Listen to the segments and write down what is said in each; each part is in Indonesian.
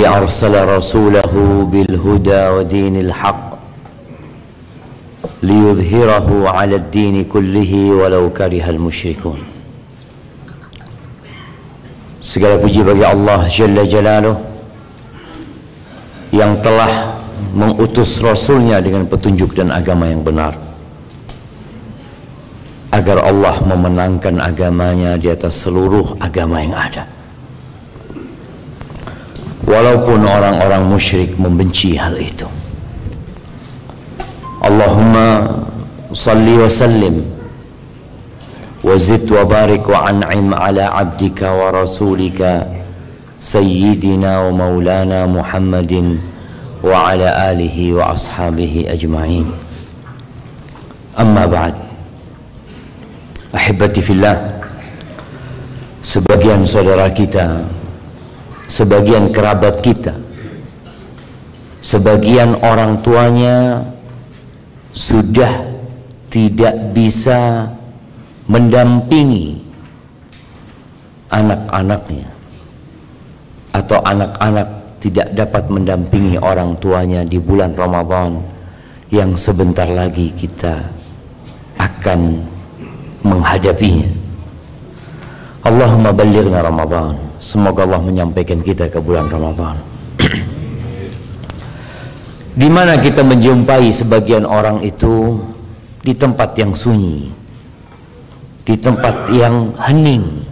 أرسل رسوله بالهدى ودين الحق ليظهره على الدين كله ولو كره المشركون. Segala puji bagi Allah Jalla Jalaluh yang telah mengutus Rasulnya dengan petunjuk dan agama yang benar, agar Allah memenangkan agamanya di atas seluruh agama yang ada, walaupun orang-orang musyrik membenci hal itu. Allahumma salli wa sallim wa zid wa barik wa an'im ala abdika wa rasulika sayyidina wa maulana Muhammadin wa ala alihi wa ashabihi ajma'in. Amma ba'd. Ahibati fillah, sebagian saudara kita, sebagian kerabat kita, sebagian orang tuanya sudah tidak bisa mendampingi anak-anaknya, atau anak-anak tidak dapat mendampingi orang tuanya di bulan Ramadan yang sebentar lagi kita akan menghadapinya. Allahumma ballighna Ramadan. Semoga Allah menyampaikan kita ke bulan Ramadan di mana kita menjumpai sebagian orang itu di tempat yang sunyi, di tempat yang hening,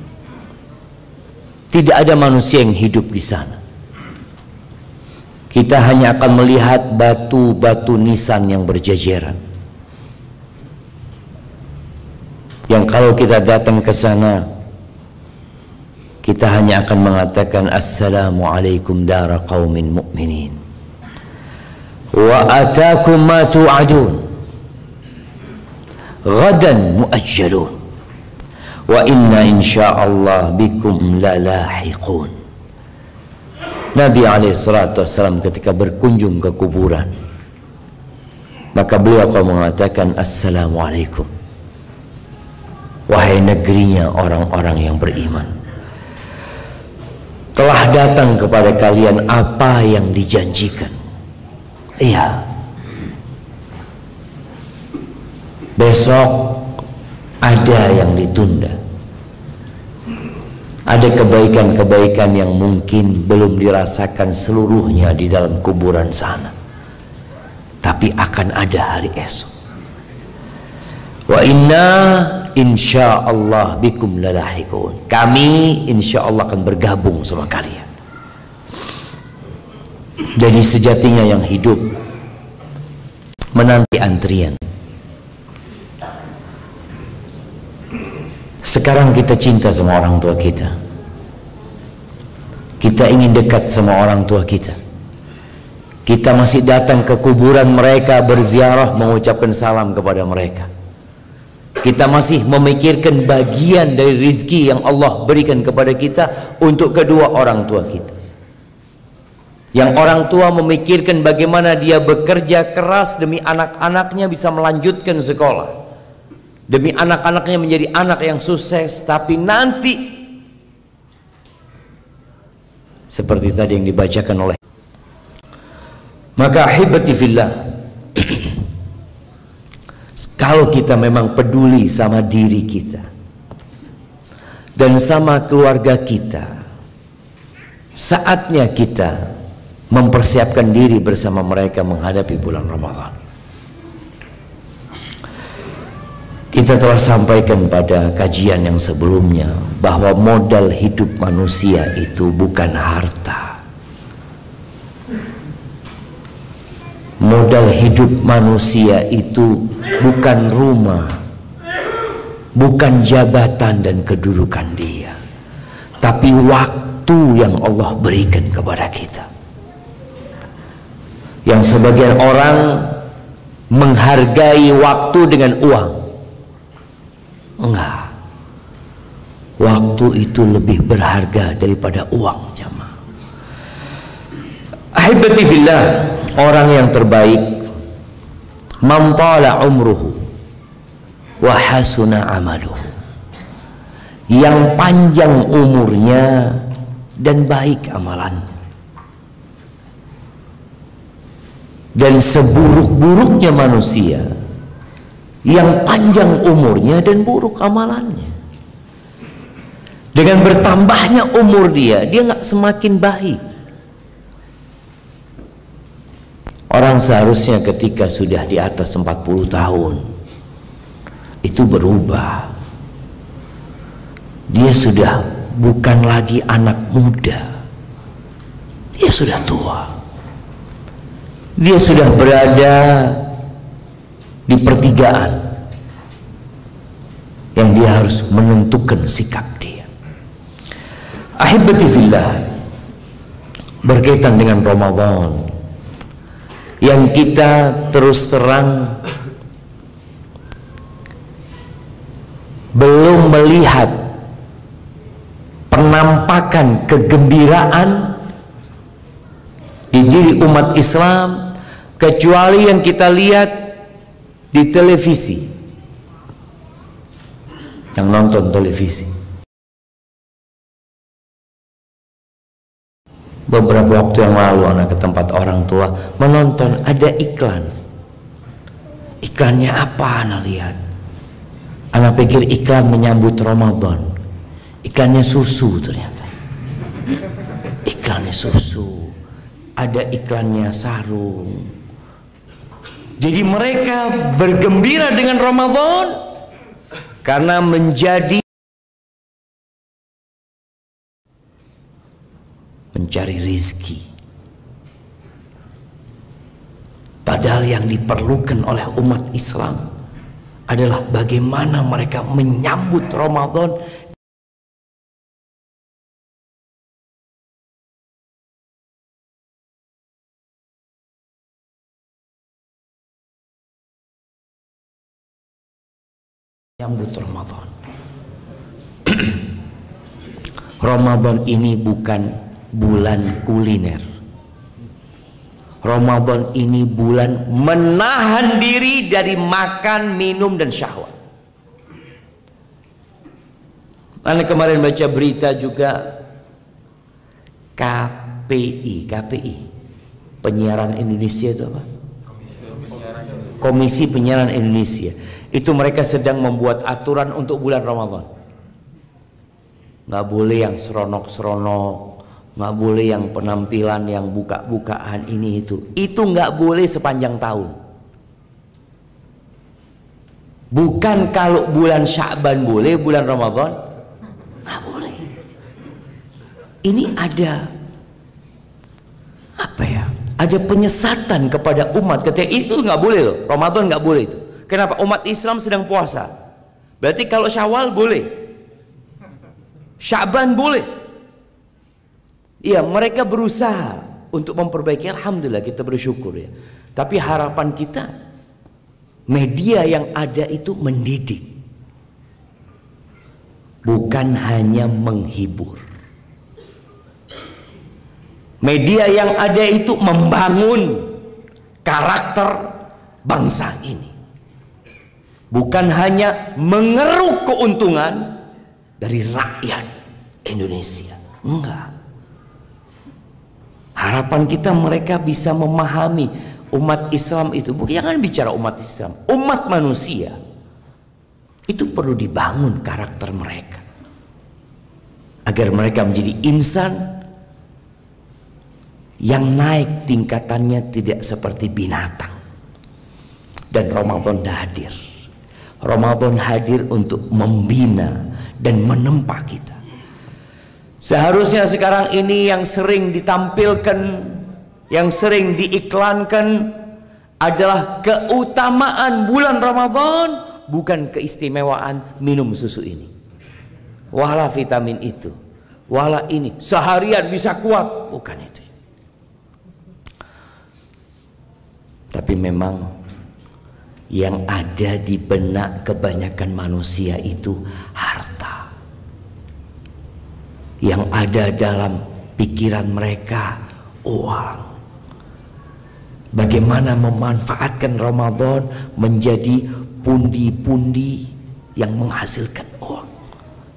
tidak ada manusia yang hidup di sana. Kita hanya akan melihat batu-batu nisan yang berjajaran, yang kalau kita datang ke sana, kita hanya akan mengatakan assalamualaikum dara qaumin mu'minin wa atakum ma tu'adun ghadan muajjalun wa inna insyaallah bikum lalahiqun. Nabi SAW ketika berkunjung ke kuburan, maka beliau akan mengatakan assalamualaikum, wahai negerinya orang-orang yang beriman, telah datang kepada kalian apa yang dijanjikan. Iya, besok ada yang ditunda, ada kebaikan-kebaikan yang mungkin belum dirasakan seluruhnya di dalam kuburan sana, tapi akan ada hari esok. Wa inna insyaallah bikum lalahiqun. Kami insyaallah akan bergabung sama kalian. Jadi sejatinya yang hidup menanti antrian. Sekarang kita cinta sama orang tua kita, kita ingin dekat sama orang tua kita, kita masih datang ke kuburan mereka, berziarah, mengucapkan salam kepada mereka. Kita masih memikirkan bagian dari rizki yang Allah berikan kepada kita untuk kedua orang tua kita. Yang orang tua memikirkan bagaimana dia bekerja keras demi anak-anaknya bisa melanjutkan sekolah, demi anak-anaknya menjadi anak yang sukses. Tapi nanti seperti tadi yang dibacakan oleh, maka ahibati fillah, kalau kita memang peduli sama diri kita dan sama keluarga kita, saatnya kita mempersiapkan diri bersama mereka menghadapi bulan Ramadan. Kita telah sampaikan pada kajian yang sebelumnya bahwa modal hidup manusia itu bukan harta. Modal hidup manusia itu bukan rumah, bukan jabatan dan kedudukan dia, tapi waktu yang Allah berikan kepada kita. Yang sebagian orang menghargai waktu dengan uang. Enggak, waktu itu lebih berharga daripada uang, jamaah. Ahibati fillah, orang yang terbaik man tala umruhu wa hasuna amaluhu, yang panjang umurnya dan baik amalannya. dan seburuk-buruknya manusia yang panjang umurnya dan buruk amalannya. Dengan bertambahnya umur dia nggak semakin baik. Orang seharusnya ketika sudah di atas 40 tahun itu berubah. Dia sudah bukan lagi anak muda, dia sudah tua. Dia sudah berada di pertigaan yang dia harus menentukan sikap dia. Ahibati fillah, berkaitan dengan Ramadan yang kita terus terang belum melihat penampakan kegembiraan di diri umat Islam kecuali yang kita lihat di televisi, yang nonton televisi. Beberapa waktu yang lalu anak ke tempat orang tua menonton, ada iklan. Iklannya apa anak lihat? Anak pikir iklan menyambut Ramadan. Iklannya susu ternyata. Iklannya susu. Ada iklannya sarung. Jadi mereka bergembira dengan Ramadan karena mencari rizki. Padahal yang diperlukan oleh umat Islam adalah bagaimana mereka menyambut Ramadan Ramadan. Ramadan ini bukan bulan kuliner. Ramadan ini bulan menahan diri dari makan, minum, dan syahwat. Anda kemarin baca berita juga KPI, Penyiaran Indonesia itu apa? Komisi Penyiaran Indonesia. Itu mereka sedang membuat aturan untuk bulan Ramadan. Nggak boleh yang seronok-seronok, nggak boleh yang penampilan yang buka-bukaan ini itu nggak boleh sepanjang tahun. Bukan kalau bulan Sya'ban boleh, bulan Ramadan nggak boleh. Ini ada apa ya? Ada penyesatan kepada umat ketika itu nggak boleh loh. Ramadan nggak boleh itu. Kenapa? Umat Islam sedang puasa. Berarti kalau Syawal boleh, Sya'ban boleh. Iya, mereka berusaha untuk memperbaiki. Alhamdulillah, kita bersyukur ya. Tapi harapan kita, media yang ada itu mendidik, bukan hanya menghibur. Media yang ada itu membangun karakter bangsa ini, bukan hanya mengeruk keuntungan dari rakyat Indonesia. Enggak. Harapan kita mereka bisa memahami umat Islam itu, jangan bicara umat Islam, umat manusia itu perlu dibangun karakter mereka agar mereka menjadi insan yang naik tingkatannya, tidak seperti binatang. Dan Ramadan hadir. Ramadan hadir untuk membina dan menempa kita. Seharusnya sekarang ini yang sering ditampilkan, yang sering diiklankan adalah keutamaan bulan Ramadan, bukan keistimewaan minum susu ini. Wala vitamin itu, wala ini seharian bisa kuat, bukan itu. Tapi memang yang ada di benak kebanyakan manusia itu harta. Yang ada dalam pikiran mereka uang. Bagaimana memanfaatkan Ramadan menjadi pundi-pundi yang menghasilkan uang.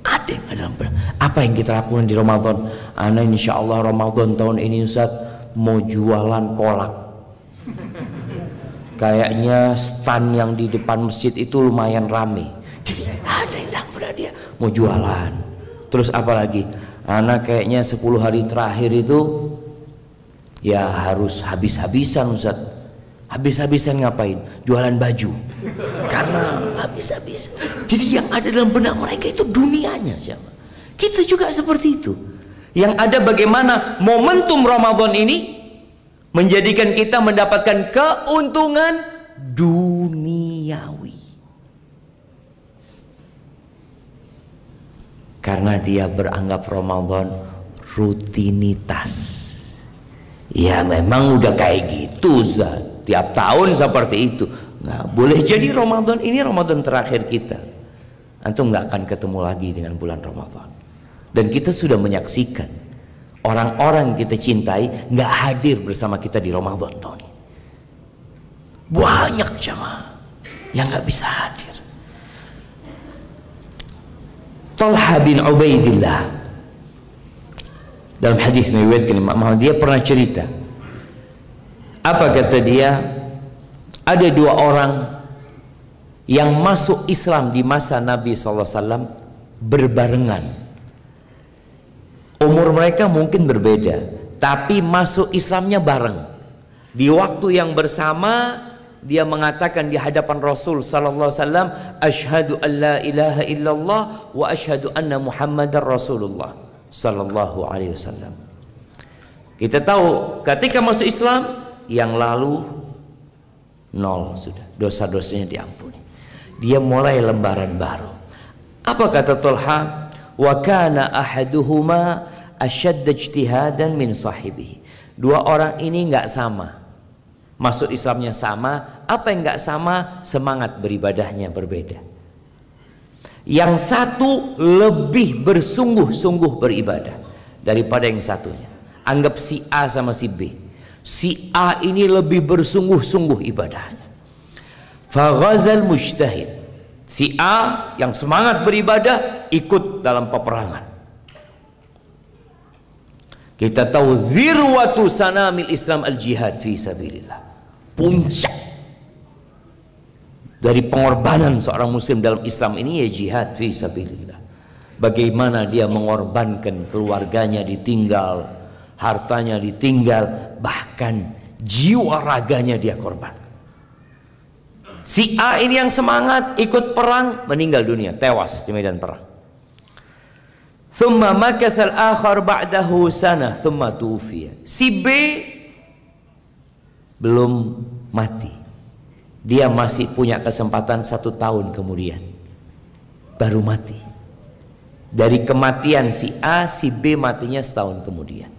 Ada yang ada dalam benak. Apa yang kita lakukan di Ramadan? Ana insya Allah Ramadan tahun ini Ustaz mau jualan kolak. Kayaknya stand yang di depan masjid itu lumayan rame. Jadi ada yang benar dia mau jualan. Terus apalagi? Anak kayaknya 10 hari terakhir itu ya harus habis-habisan Ustaz. Habis-habisan ngapain? Jualan baju. Karena habis-habisan. Jadi yang ada dalam benak mereka itu dunianya. Kita juga seperti itu. Yang ada bagaimana momentum Ramadan ini menjadikan kita mendapatkan keuntungan duniawi. Karena dia beranggap Ramadan rutinitas. Ya memang udah kayak gitu Ustaz. Tiap tahun seperti itu. Nggak boleh jadi Ramadan ini Ramadan terakhir kita. Antum nggak akan ketemu lagi dengan bulan Ramadan. Dan kita sudah menyaksikan orang-orang yang kita cintai nggak hadir bersama kita di Ramadan tahun ini. Banyak jamaah yang nggak bisa hadir. Talha bin Ubaidillah dalam hadis meriwayatkan Imam Ahmad, dia pernah cerita. Apa kata dia? Ada 2 orang yang masuk Islam di masa Nabi SAW berbarengan. Umur mereka mungkin berbeda, tapi masuk Islamnya bareng. Di waktu yang bersama dia mengatakan di hadapan Rasul sallallahu alaihi wasallam, asyhadu an la ilaha illallah wa asyhadu anna Muhammadar Rasulullah sallallahu alaihi wasallam. Kita tahu ketika masuk Islam yang lalu nol sudah, dosa-dosanya diampuni. Dia mulai lembaran baru. Apa kata Talha? Wa kana ahaduhuma asyadda ijtihadan min sahibihi. 2 orang ini nggak sama. Masuk Islamnya sama, apa yang nggak sama? Semangat beribadahnya berbeda. Yang satu lebih bersungguh-sungguh beribadah daripada yang satunya. Anggap si A sama si B. Si A ini lebih bersungguh-sungguh ibadahnya. Faghazal mujtahid. Si A yang semangat beribadah ikut dalam peperangan. Kita tahu zirwatu sanamil Islam al-jihad fi sabilillah. Puncak dari pengorbanan seorang muslim dalam Islam ini ya jihad fi sabilillah. Bagaimana dia mengorbankan keluarganya ditinggal, hartanya ditinggal, bahkan jiwa raganya dia korban. Si A ini yang semangat ikut perang, meninggal dunia, tewas di medan perang. Thumma makathal akhar ba'dahu sana thumma tufiya. Si B belum mati, dia masih punya kesempatan 1 tahun kemudian baru mati. Dari kematian si A, si B matinya 1 tahun kemudian.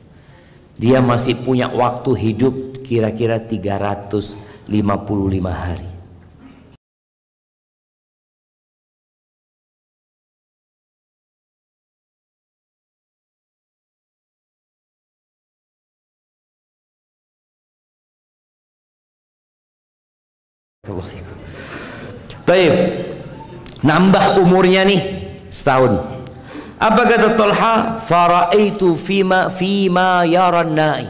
Dia masih punya waktu hidup kira-kira 355 hari. Baik, nambah umurnya nih 1 tahun. Apa kata Talha? Faraitu fima yaran naim.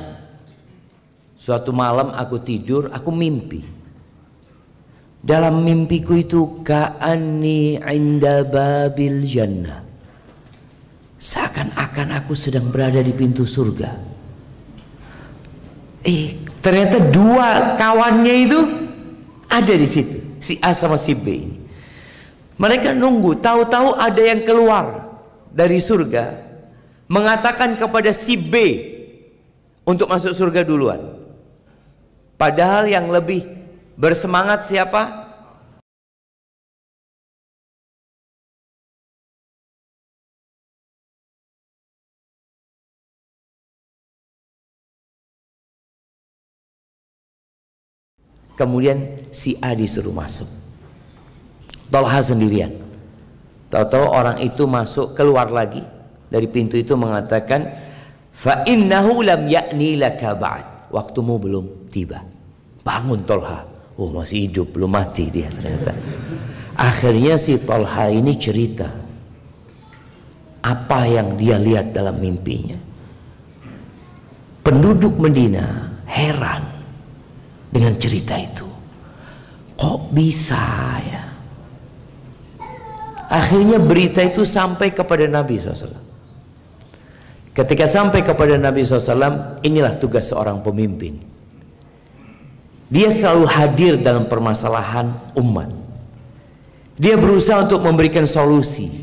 Suatu malam aku tidur, aku mimpi. Dalam mimpiku itu ka'anni inda babil jannah. Seakan-akan aku sedang berada di pintu surga. Ternyata 2 kawannya itu ada di situ, si A sama si B ini. Mereka nunggu, tahu-tahu ada yang keluar dari surga mengatakan kepada si B untuk masuk surga duluan. Padahal yang lebih bersemangat siapa? Kemudian si A disuruh masuk. Talha sendirian. Tahu-tahu orang itu masuk, keluar lagi dari pintu itu mengatakan, fa innahu lam ya'ni laka ba'd. Waktumu belum tiba. Bangun Talha. Oh, masih hidup, belum mati dia ternyata. Akhirnya si Talha ini cerita apa yang dia lihat dalam mimpinya. Penduduk Medina heran dengan cerita itu. Kok bisa ya? Akhirnya berita itu sampai kepada Nabi SAW. Ketika sampai kepada Nabi SAW, inilah tugas seorang pemimpin. Dia selalu hadir dalam permasalahan umat. Dia berusaha untuk memberikan solusi,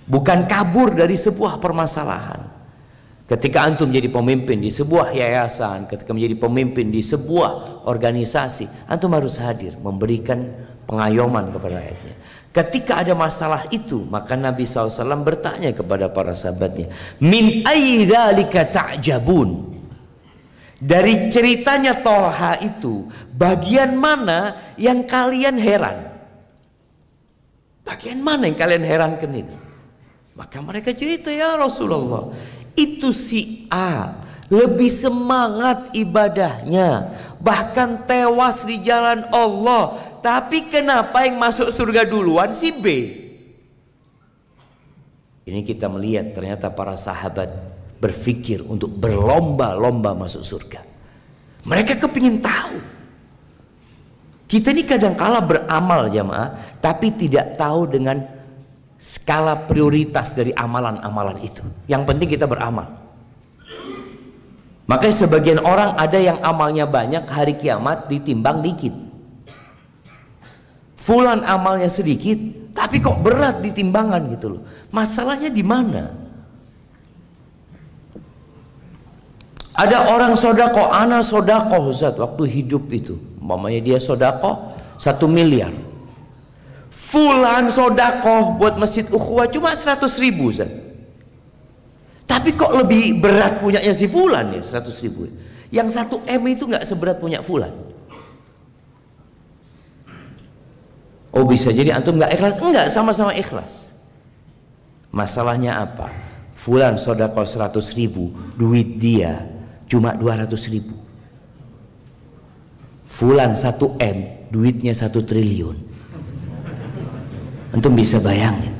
bukan kabur dari sebuah permasalahan. Ketika antum menjadi pemimpin di sebuah yayasan, ketika menjadi pemimpin di sebuah organisasi, antum harus hadir memberikan pengayoman kepada rakyatnya. Ketika ada masalah itu, maka Nabi SAW bertanya kepada para sahabatnya, min ayyi dzalika ta'jabun? Dari ceritanya Tolha itu, bagian mana yang kalian heran? Bagian mana yang kalian herankan itu? Maka mereka cerita, ya Rasulullah, itu si A lebih semangat ibadahnya, bahkan tewas di jalan Allah. Tapi kenapa yang masuk surga duluan si B? Ini kita melihat ternyata para sahabat berpikir untuk berlomba-lomba masuk surga. Mereka kepingin tahu. Kita ini kadang-kala beramal jamaah, tapi tidak tahu dengan skala prioritas dari amalan-amalan itu. Yang penting kita beramal. Makanya sebagian orang ada yang amalnya banyak, hari kiamat ditimbang dikit. Fulan amalnya sedikit, tapi kok berat di timbangan gitu loh. Masalahnya di mana? Ada orang sodako, ana sodako Ustaz, waktu hidup itu, umpamanya dia sodako 1 miliar. Fulan sodako buat masjid ukhuwah cuma 100.000 Ustaz. Tapi kok lebih berat punyanya si Fulan ya 100.000. Yang 1 M itu nggak seberat punya Fulan. Oh bisa jadi antum nggak ikhlas? Enggak, sama-sama ikhlas. Masalahnya apa? Fulan sodako 100.000, duit dia cuma 200.000. Fulan 1 M, duitnya 1 triliun. Antum bisa bayangin,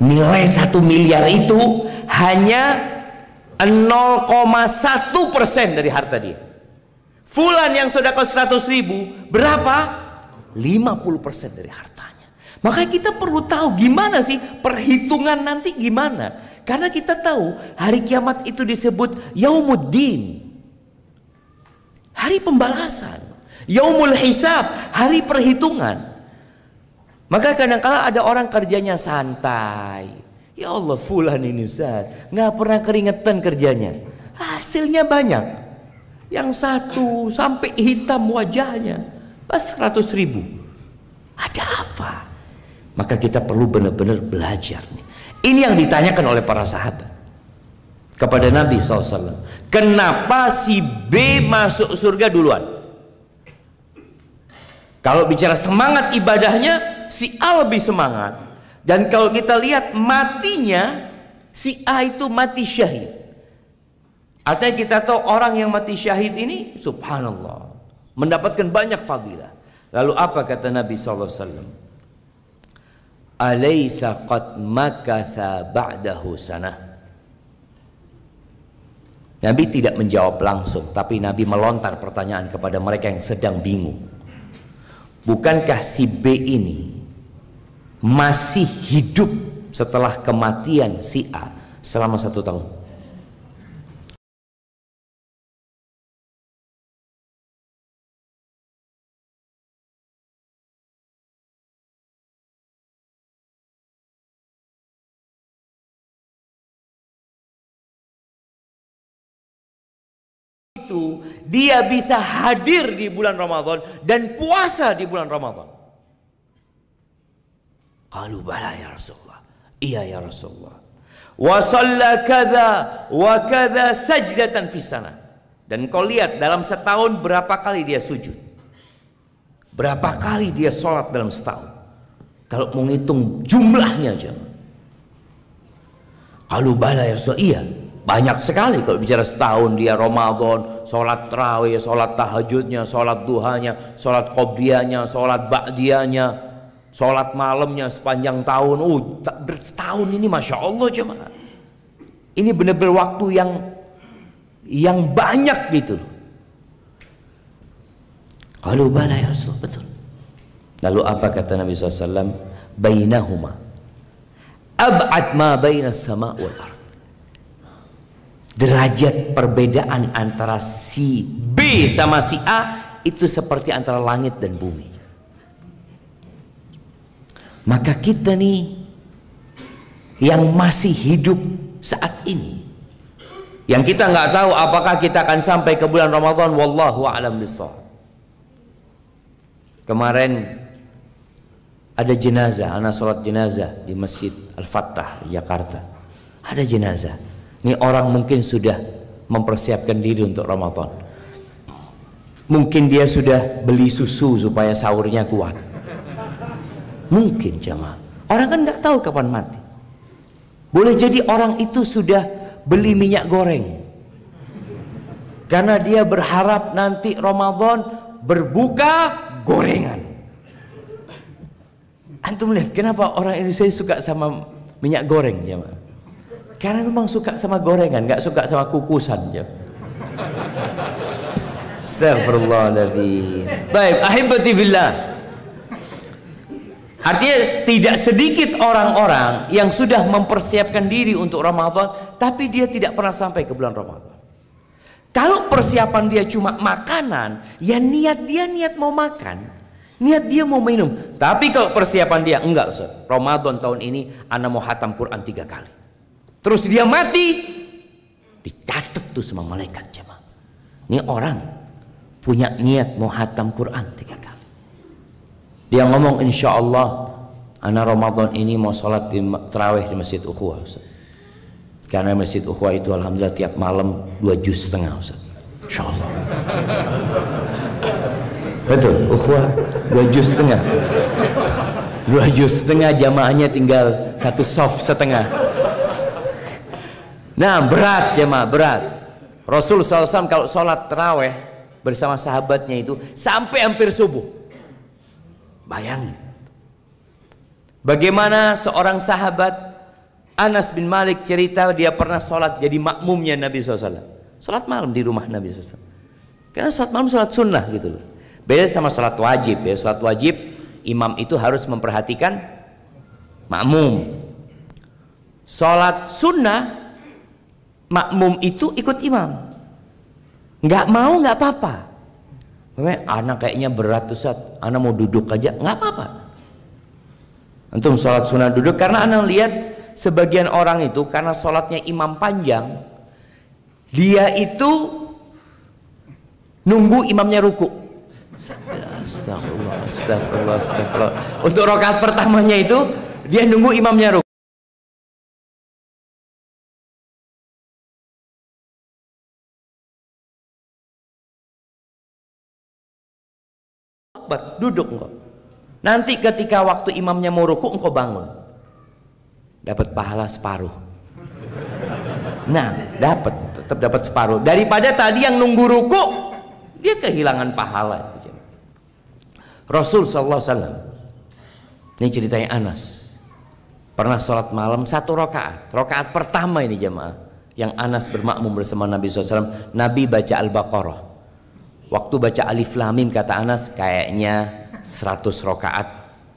nilai 1 miliar itu hanya 0,1% dari harta dia. Fulan yang sodako 100.000 berapa? 50% dari hartanya. Makanya kita perlu tahu gimana sih perhitungan nanti gimana. Karena kita tahu hari kiamat itu disebut Yaumuddin, hari pembalasan. Yaumul Hisab, hari perhitungan. Maka kadang-kala ada orang kerjanya santai. Ya Allah, Fulan ini Ustaz nggak pernah keringetan kerjanya, hasilnya banyak. Yang satu sampai hitam wajahnya, pas 100.000. Ada apa? Maka kita perlu benar-benar belajar nih. Ini yang ditanyakan oleh para sahabat kepada Nabi SAW. Kenapa si B masuk surga duluan? Kalau bicara semangat ibadahnya, si A lebih semangat. Dan kalau kita lihat matinya, si A itu mati syahid. Artinya kita tahu orang yang mati syahid ini, subhanallah, mendapatkan banyak fadilah. Lalu apa kata Nabi SAW? Alaysa qad makatha ba'dahu sanah. Nabi tidak menjawab langsung, tapi Nabi melontar pertanyaan kepada mereka yang sedang bingung. Bukankah si B ini masih hidup setelah kematian si A selama 1 tahun? Dia bisa hadir di bulan Ramadan dan puasa di bulan Ramadan. Qalu bala ya Rasulullah. Iya ya Rasulullah. Wa shalla kadza wa kadza sajdatan fi sana. Dan kau lihat dalam setahun berapa kali dia sujud. Berapa kali dia sholat dalam setahun. Kalau menghitung jumlahnya aja. Qalu bala ya Rasulullah. Iya. Banyak sekali kalau bicara setahun dia Ramadan, sholat tarawih, sholat tahajudnya, sholat duhanya, sholat qobliyahnya, sholat ba'diyahnya, sholat malamnya sepanjang tahun. Setahun ini Masya Allah jemaah. Ini benar-benar waktu yang banyak gitu. Qalu bala ya Rasulullah, betul. Lalu apa kata Nabi SAW? Bainahuma ab'ad ma baina sama wal ard. Derajat perbedaan antara si B sama si A itu seperti antara langit dan bumi. Maka kita nih yang masih hidup saat ini, yang kita nggak tahu apakah kita akan sampai ke bulan Ramadan, wallahu a'lam bishawab. Kemarin ada jenazah, anak sholat jenazah di Masjid Al-Fattah Jakarta. Ada jenazah. Ini orang mungkin sudah mempersiapkan diri untuk Ramadan. Mungkin dia sudah beli susu supaya sahurnya kuat. Mungkin jamaah. Orang kan nggak tahu kapan mati. Boleh jadi orang itu sudah beli minyak goreng. Karena dia berharap nanti Ramadan berbuka gorengan. Antum lihat kenapa orang Indonesia suka sama minyak goreng jamaah? Karena memang suka sama gorengan, nggak suka sama kukusan ya. Astagfirullahaladzim. Baik, ahibati fillah. Artinya tidak sedikit orang-orang yang sudah mempersiapkan diri untuk Ramadan, tapi dia tidak pernah sampai ke bulan Ramadan. Kalau persiapan dia cuma makanan, ya niat dia niat mau makan, niat dia mau minum. Tapi kalau persiapan dia enggak, Ustaz, Ramadan tahun ini ana mau khatam Quran 3 kali. Terus dia mati, dicatat tuh sama malaikat jemaah. Ini orang punya niat mau khatam Quran 3 kali. Dia ngomong, insya Allah anak Ramadan ini mau sholat di tarawih di Masjid Ukhuwah, Ustaz. Karena Masjid Ukhuwah itu alhamdulillah tiap malam 2,5 juz, Ustaz. Insya Allah. Betul, Ukhuwah 2,5 juz. 2,5 juz jamaahnya tinggal 1 soft setengah. Nah, berat jemaah, berat. Rasul SAW kalau sholat taraweh bersama sahabatnya itu sampai hampir subuh. Bayangin bagaimana seorang sahabat Anas bin Malik cerita, dia pernah sholat jadi makmumnya Nabi SAW. Sholat malam di rumah Nabi SAW. Karena sholat malam sholat sunnah gitu loh. Beda sama sholat wajib. Ya, sholat wajib imam itu harus memperhatikan makmum. Sholat sunnah makmum itu ikut imam, nggak mau nggak apa-apa. Anak kayaknya berat Ustaz, anak mau duduk aja, nggak apa-apa. Antum sholat sunnah duduk, karena anak lihat sebagian orang itu karena sholatnya imam panjang, dia itu nunggu imamnya ruku. Astagfirullah, astagfirullah, astagfirullah. Untuk rakaat pertamanya itu dia nunggu imamnya ruku. Duduk engkau. Nanti ketika waktu imamnya mau ruku engkau bangun. Dapat pahala separuh. Nah, tetap dapat separuh. Daripada tadi yang nunggu ruku, dia kehilangan pahala itu. Rasul sallallahu alaihi wasallam. Ini ceritanya Anas. Pernah sholat malam 1 rakaat. Rakaat pertama ini jemaah, yang Anas bermakmum bersama Nabi SAW. Nabi baca Al-Baqarah. Waktu baca Alif Lam Mim kata Anas, kayaknya 100 rakaat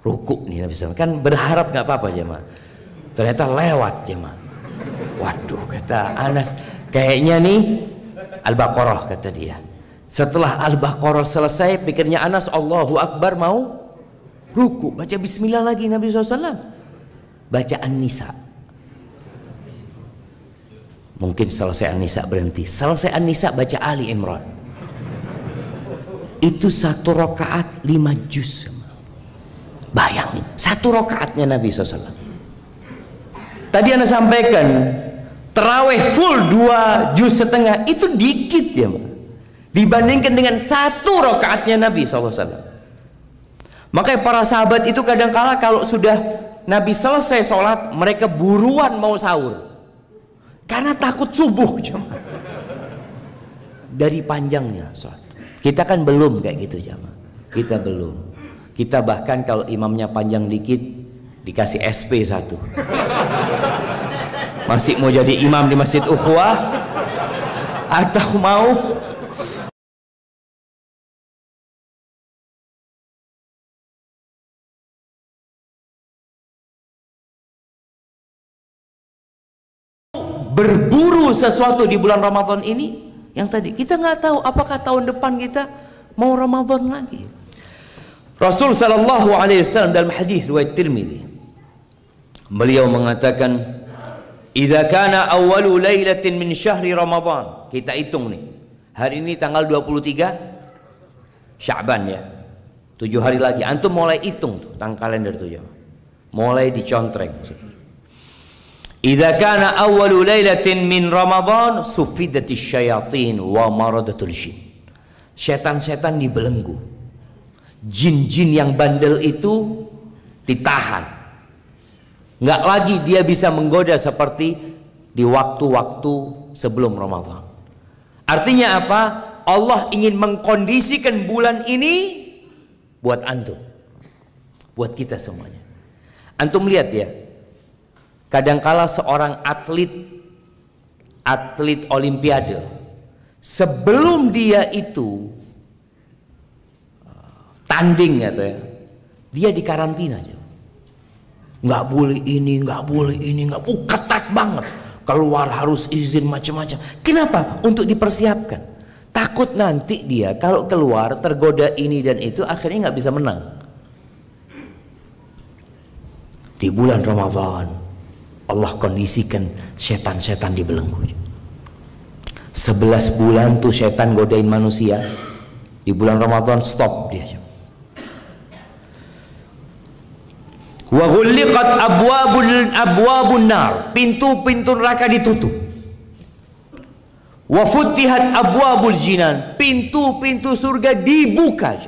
ruku nih Nabi SAW. Kan berharap nggak apa-apa jemaah. Ternyata lewat jemaah. Waduh, kata Anas, kayaknya nih Al-Baqarah kata dia. Setelah Al-Baqarah selesai, pikirnya Anas, Allahu Akbar mau ruku, baca Bismillah lagi Nabi SAW. Baca An-Nisa. Mungkin selesai An-Nisa berhenti. Selesai An-Nisa baca Ali Imran. Itu 1 rakaat 5 juz. Bayangin, 1 rakaatnya Nabi SAW. Tadi Anda sampaikan taraweh full 2,5 juz itu dikit ya, dibandingkan dengan 1 rakaatnya Nabi SAW. Makanya para sahabat itu kadang-kala kalau sudah Nabi selesai sholat, mereka buruan mau sahur karena takut subuh jemaah. Dari panjangnya sholat. Kita kan belum kayak gitu jamaah. Kita belum. Kita bahkan kalau imamnya panjang dikit dikasih SP 1. Masih mau jadi imam di Masjid Ukhuwah atau mau berburu sesuatu di bulan Ramadan ini, yang tadi kita nggak tahu apakah tahun depan kita mau Ramadan lagi. Rasul sallallahu alaihi wasallam dalam hadis riwayat Tirmidzi, beliau mengatakan, "Idza kana awwalu lailatin min syahri Ramadan." Kita hitung nih. Hari ini tanggal 23 Sya'ban ya. 7 hari lagi. Antum mulai hitung tuh tanggal kalender tuh ya. Mulai dicontreng. Idza kana awwalu lailatin min Ramadan sufidatis syayatin wa maradatul jin. Setan-setan dibelenggu. Jin-jin yang bandel itu ditahan. Nggak lagi dia bisa menggoda seperti di waktu-waktu sebelum Ramadan. Artinya apa? Allah ingin mengkondisikan bulan ini buat antum, buat kita semuanya. Antum lihat ya, kadangkala seorang atlet olimpiade, sebelum dia itu tanding katanya, dia dikarantina aja. Nggak boleh ini, nggak boleh ini, nggak boleh, ketat banget. Keluar harus izin macam-macam. Kenapa? Untuk dipersiapkan. Takut nanti dia kalau keluar tergoda ini dan itu, akhirnya nggak bisa menang. Di bulan Ramadan Allah kondisikan setan-setan dibelenggu. 11 bulan tuh setan godain manusia. Di bulan Ramadan stop dia. Wa ghulliqat abwabun nar, pintu-pintu neraka ditutup. Wa futihat abwabul jinan, pintu-pintu surga dibuka.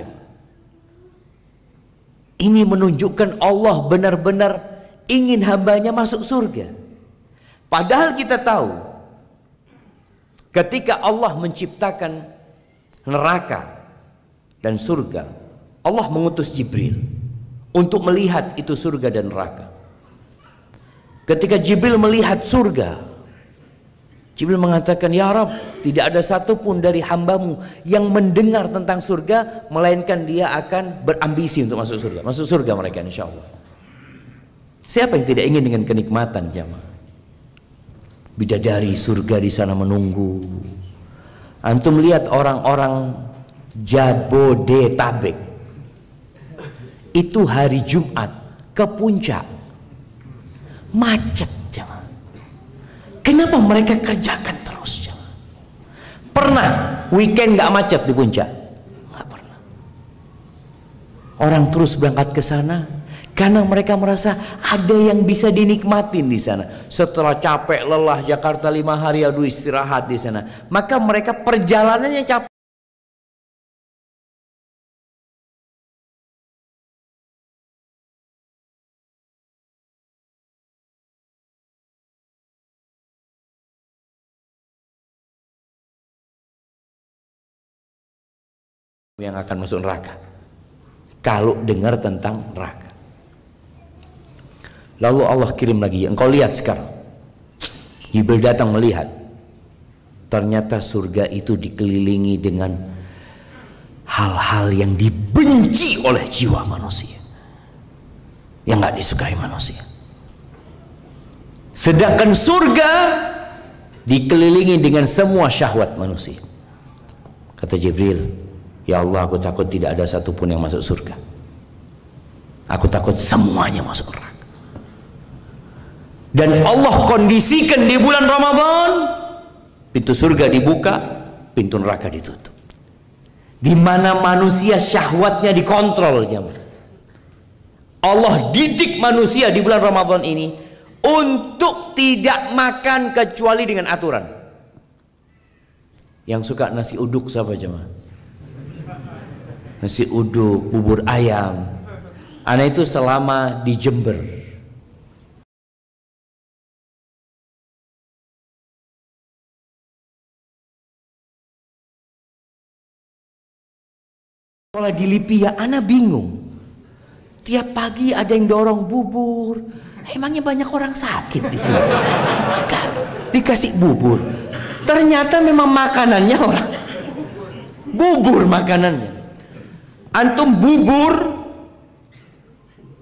Ini menunjukkan Allah benar-benar ingin hambanya masuk surga. Padahal kita tahu ketika Allah menciptakan neraka dan surga, Allah mengutus Jibril untuk melihat itu surga dan neraka. Ketika Jibril melihat surga, Jibril mengatakan, "Ya Rabb, tidak ada satupun dari hambamu yang mendengar tentang surga, melainkan dia akan berambisi untuk masuk surga." Masuk surga mereka insya Allah. Siapa yang tidak ingin dengan kenikmatan jamaah? Bidadari surga di sana menunggu. Antum lihat orang-orang Jabodetabek, itu hari Jumat ke puncak macet jemaah. Kenapa mereka kerjakan terus jemaah? Pernah weekend nggak macet di puncak? Nggak pernah. Orang terus berangkat ke sana karena mereka merasa ada yang bisa dinikmatin di sana. Setelah capek lelah Jakarta 5 hari, aduh istirahat di sana. Maka mereka perjalanannya capek. Yang akan masuk neraka kalau dengar tentang neraka. Lalu Allah kirim lagi, engkau lihat sekarang. Jibril datang melihat, ternyata surga itu dikelilingi dengan hal-hal yang dibenci oleh jiwa manusia, yang nggak disukai manusia. Sedangkan surga dikelilingi dengan semua syahwat manusia. Kata Jibril, "Ya Allah, aku takut tidak ada satupun yang masuk surga. Aku takut semuanya masuk neraka." Dan Allah kondisikan di bulan Ramadan, pintu surga dibuka, pintu neraka ditutup. Di mana manusia syahwatnya dikontrol jemaah. Allah didik manusia di bulan Ramadan ini untuk tidak makan kecuali dengan aturan. Yang suka nasi uduk siapa jemaah? Nasi uduk, bubur ayam. Ana itu selama di Jember, sekolah di Lipia, ana bingung. Tiap pagi ada yang dorong bubur. Emangnya banyak orang sakit di sini? Makan, dikasih bubur. Ternyata memang makanannya orang bubur makanannya. Antum bubur,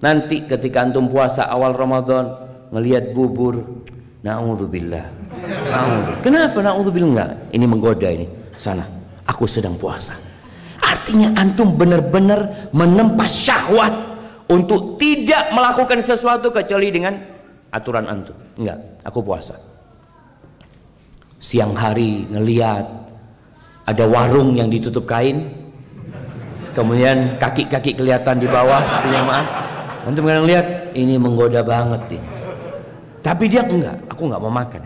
nanti ketika antum puasa awal Ramadan ngelihat bubur, naudzubillah, Kenapa na'udzubillah? Enggak, ini menggoda ini. Sana, aku sedang puasa. Artinya antum benar-benar menempa syahwat untuk tidak melakukan sesuatu kecuali dengan aturan antum. Enggak, aku puasa. Siang hari ngeliat ada warung yang ditutup kain, kemudian kaki-kaki kelihatan di bawah, sepertinya maaf. Antum kadang lihat ini menggoda banget ini. Tapi dia enggak, aku enggak mau makan.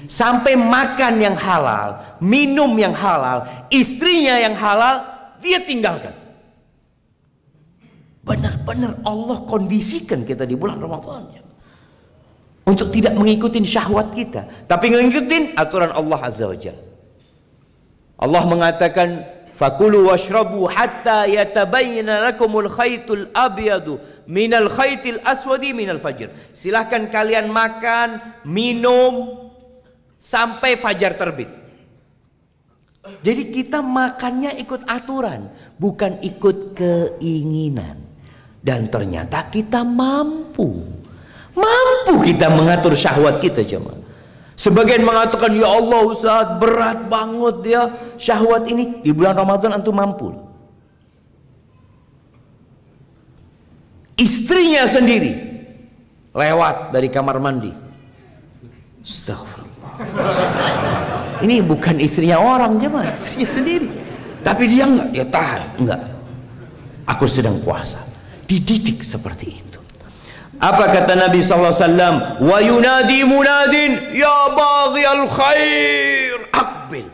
Sampai makan yang halal, minum yang halal, istrinya yang halal, dia tinggalkan. Benar-benar Allah kondisikan kita di bulan Ramadan untuk tidak mengikuti syahwat kita, tapi mengikuti aturan Allah Azza wa Jalla. Allah mengatakan, fakulu washrabu hatta yatabayyana lakumul khaytul abyadu minal khaytil aswadi minal fajr. Silahkan kalian makan, minum sampai fajar terbit. Jadi kita makannya ikut aturan, bukan ikut keinginan. Dan ternyata kita mampu kita mengatur syahwat kita, jemaah. Sebagian mengatakan, ya Allah Ustaz, berat banget ya syahwat ini. Di bulan Ramadan antum mampu. Istrinya sendiri lewat dari kamar mandi. Astagfirullah. Ini bukan istrinya orang, jemaah, istrinya sendiri. Tapi dia enggak, dia tahan. Enggak, aku sedang puasa. Dididik seperti itu. Apa kata Nabi SAW? Wa yunadi munadin ya baghiyal khair aqbil.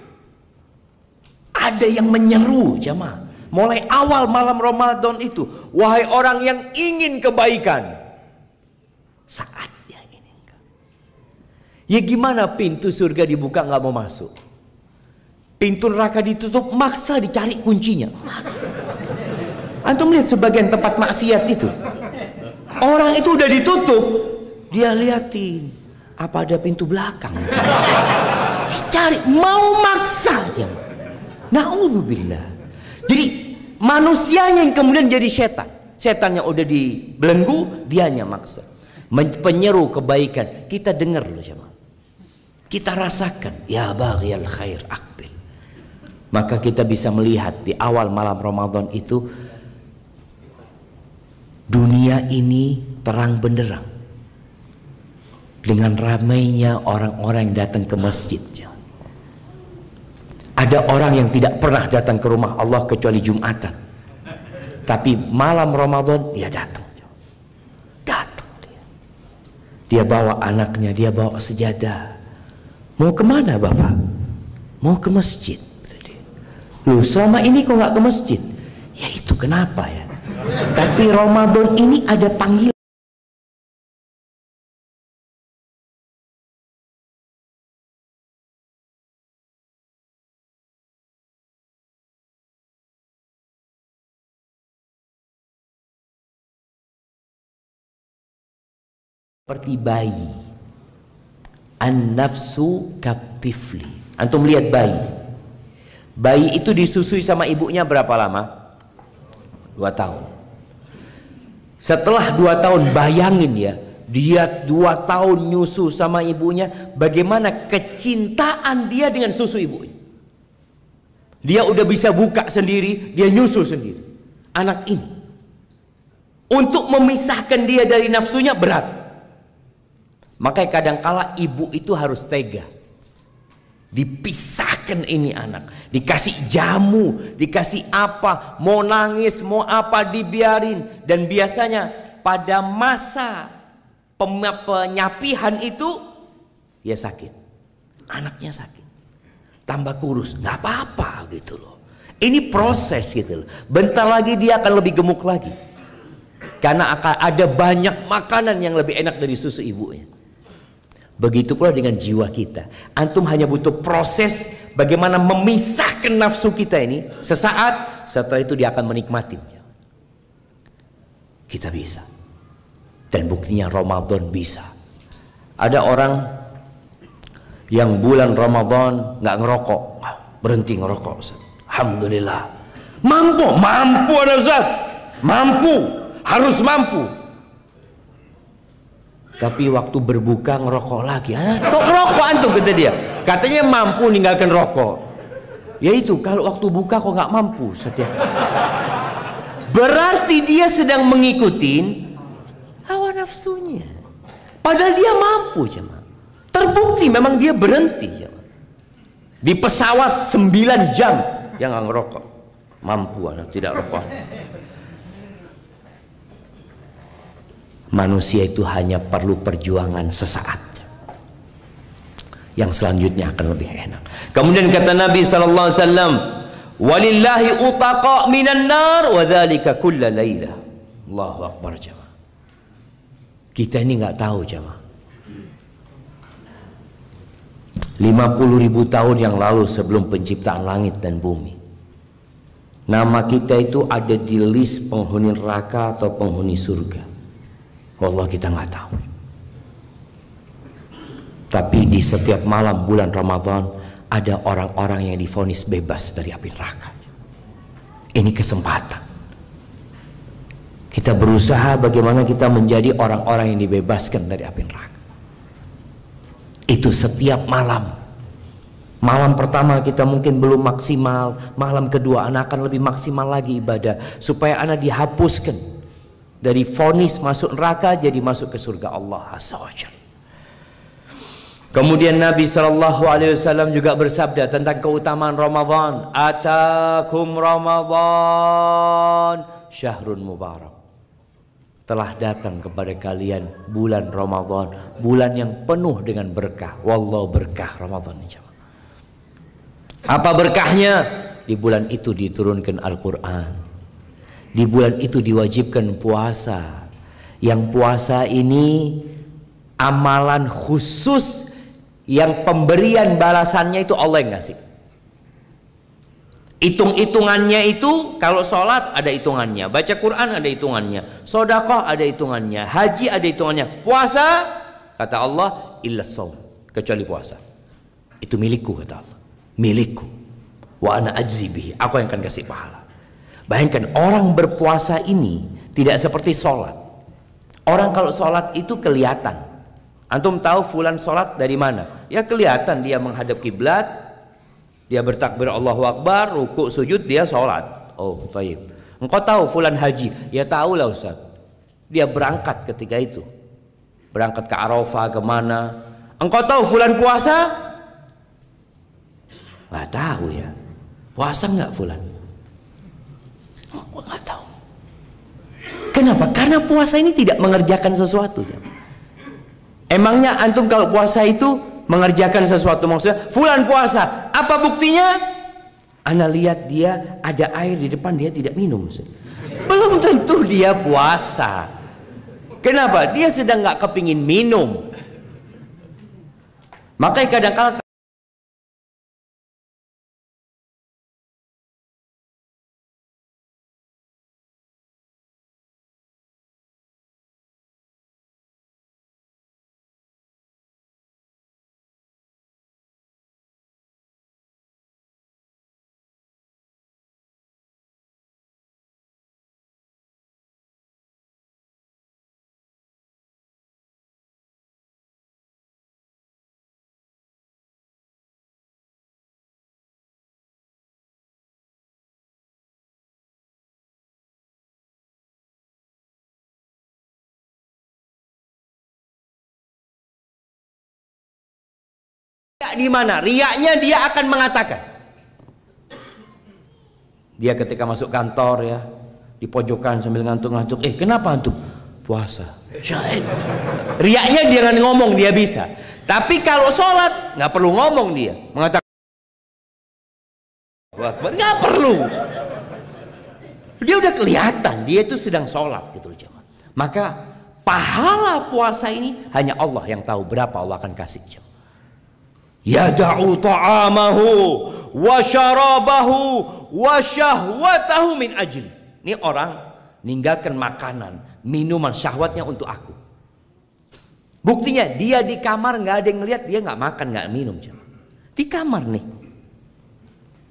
Ada yang menyeru, jemaah, mulai awal malam Ramadan itu, wahai orang yang ingin kebaikan, saatnya ini. Ya gimana pintu surga dibuka nggak mau masuk, pintu neraka ditutup maksa dicari kuncinya. Antum lihat sebagian tempat maksiat itu, orang itu udah ditutup, dia liatin apa ada pintu belakang, cari, mau maksa aja. Na'udzubillah. Jadi manusianya yang kemudian jadi setan, setannya udah dibelenggu, dianya maksa. Penyeru kebaikan, kita dengar loh jemaah, kita rasakan, ya baghiyal khair aqbil. Maka kita bisa melihat di awal malam Ramadan itu, dunia ini terang benderang dengan ramainya orang-orang yang datang ke masjid. Ada orang yang tidak pernah datang ke rumah Allah kecuali Jumatan, tapi malam Ramadan dia datang. Dia bawa anaknya, dia bawa sejadah. Mau kemana bapak? Mau ke masjid. Loh, selama ini kok nggak ke masjid? Ya itu kenapa ya? Tapi Ramadan ini ada panggilan. Seperti bayi. An-nafsu katifli. Antum lihat bayi. Bayi itu disusui sama ibunya berapa lama? 2 tahun. Setelah 2 tahun, bayangin ya, dia 2 tahun nyusu sama ibunya, bagaimana kecintaan dia dengan susu ibunya. Dia udah bisa buka sendiri, dia nyusu sendiri. Anak ini, untuk memisahkan dia dari nafsunya berat. Makanya kadangkala ibu itu harus tega, dipisahkan ini anak, dikasih jamu, dikasih apa, mau nangis, mau apa dibiarin. Dan biasanya pada masa penyapihan itu ya sakit, anaknya sakit, tambah kurus, nggak apa-apa gitu loh. Ini proses gitu loh. Bentar lagi dia akan lebih gemuk lagi, karena akan ada banyak makanan yang lebih enak dari susu ibunya. Begitu pula dengan jiwa kita. Antum hanya butuh proses bagaimana memisahkan nafsu kita ini. Sesaat, setelah itu dia akan menikmati. Kita bisa. Dan buktinya Ramadan bisa. Ada orang yang bulan Ramadan nggak ngerokok, berhenti ngerokok. Alhamdulillah. Mampu ada Ustaz. Mampu, harus mampu. Tapi waktu berbuka ngerokok lagi. Kok ngerokok antum, kata dia. Katanya mampu ninggalkan rokok. Ya itu, kalau waktu buka kok nggak mampu setiap. Berarti dia sedang mengikuti hawa nafsunya. Padahal dia mampu, jemaah. Terbukti memang dia berhenti, jemaah. Di pesawat 9 jam yang nggak ngerokok. Mampu anak tidak rokok. Manusia itu hanya perlu perjuangan sesaat. Yang selanjutnya akan lebih enak. Kemudian kata Nabi sallallahu alaihi wasallam, "Walillahi utaqa minan nar wa dzalika kulla lailah." Allahu akbar, jemaah. Kita ini nggak tahu, jemaah. 50.000 tahun yang lalu sebelum penciptaan langit dan bumi, nama kita itu ada di list penghuni neraka atau penghuni surga. Allah, kita nggak tahu. Tapi di setiap malam bulan Ramadan ada orang-orang yang divonis bebas dari api neraka. Ini kesempatan. Kita berusaha bagaimana kita menjadi orang-orang yang dibebaskan dari api neraka. Itu setiap malam. Malam pertama kita mungkin belum maksimal, malam kedua anak akan lebih maksimal lagi ibadah supaya anak dihapuskan dari vonis masuk neraka jadi masuk ke surga Allah Azza wa Jalla. Kemudian Nabi sallallahu alaihi wasallam juga bersabda tentang keutamaan Ramadan, "Atakum Ramadan syahrun mubarak." Telah datang kepada kalian bulan Ramadan, bulan yang penuh dengan berkah. Wallahu berkah Ramadan. Apa berkahnya? Di bulan itu diturunkan Al-Qur'an. Di bulan itu diwajibkan puasa. Yang puasa ini amalan khusus yang pemberian balasannya itu Allah yang ngasih. Hitung-hitungannya itu, kalau sholat ada hitungannya, baca Quran ada hitungannya, sedekah ada hitungannya, haji ada hitungannya, puasa kata Allah illa shaum, kecuali puasa. Itu milikku, kata Allah, milikku. Wa ana ajzi bihi, aku yang akan kasih pahala. Bayangkan orang berpuasa ini tidak seperti sholat. Orang kalau sholat itu kelihatan. Antum tahu fulan sholat dari mana? Ya kelihatan dia menghadap kiblat, dia bertakbir Allahu Akbar, rukuk sujud, dia sholat. Oh, baik. Engkau tahu fulan haji? Ya tahu lah Ustaz. Dia berangkat ketika itu. Berangkat ke Arafah kemana? Engkau tahu fulan puasa? Nggak tahu ya. Puasa nggak fulan? Oh, nggak tahu. Kenapa? Karena puasa ini tidak mengerjakan sesuatu. Emangnya antum kalau puasa itu mengerjakan sesuatu? Maksudnya fulan puasa, apa buktinya? Ana lihat dia ada air di depan, dia tidak minum. Belum tentu dia puasa. Kenapa? Dia sedang nggak kepingin minum. Makanya kadang-kadang di mana? Riaknya dia akan mengatakan. Dia ketika masuk kantor ya, di pojokan sambil ngantuk-ngantuk. Kenapa antum? Puasa. Riaknya dia nggak ngomong, dia bisa. Tapi kalau sholat nggak perlu ngomong, dia mengatakan nggak perlu. Dia udah kelihatan dia itu sedang sholat gitu loh. Maka pahala puasa ini hanya Allah yang tahu berapa Allah akan kasih. Yada'u ta'amahu wa syarabahu wa syahwatahu min ajli. Ini orang ninggalkan makanan, minuman, syahwatnya untuk aku. Buktinya dia di kamar nggak ada yang ngeliat, dia nggak makan nggak minum. Di kamar nih.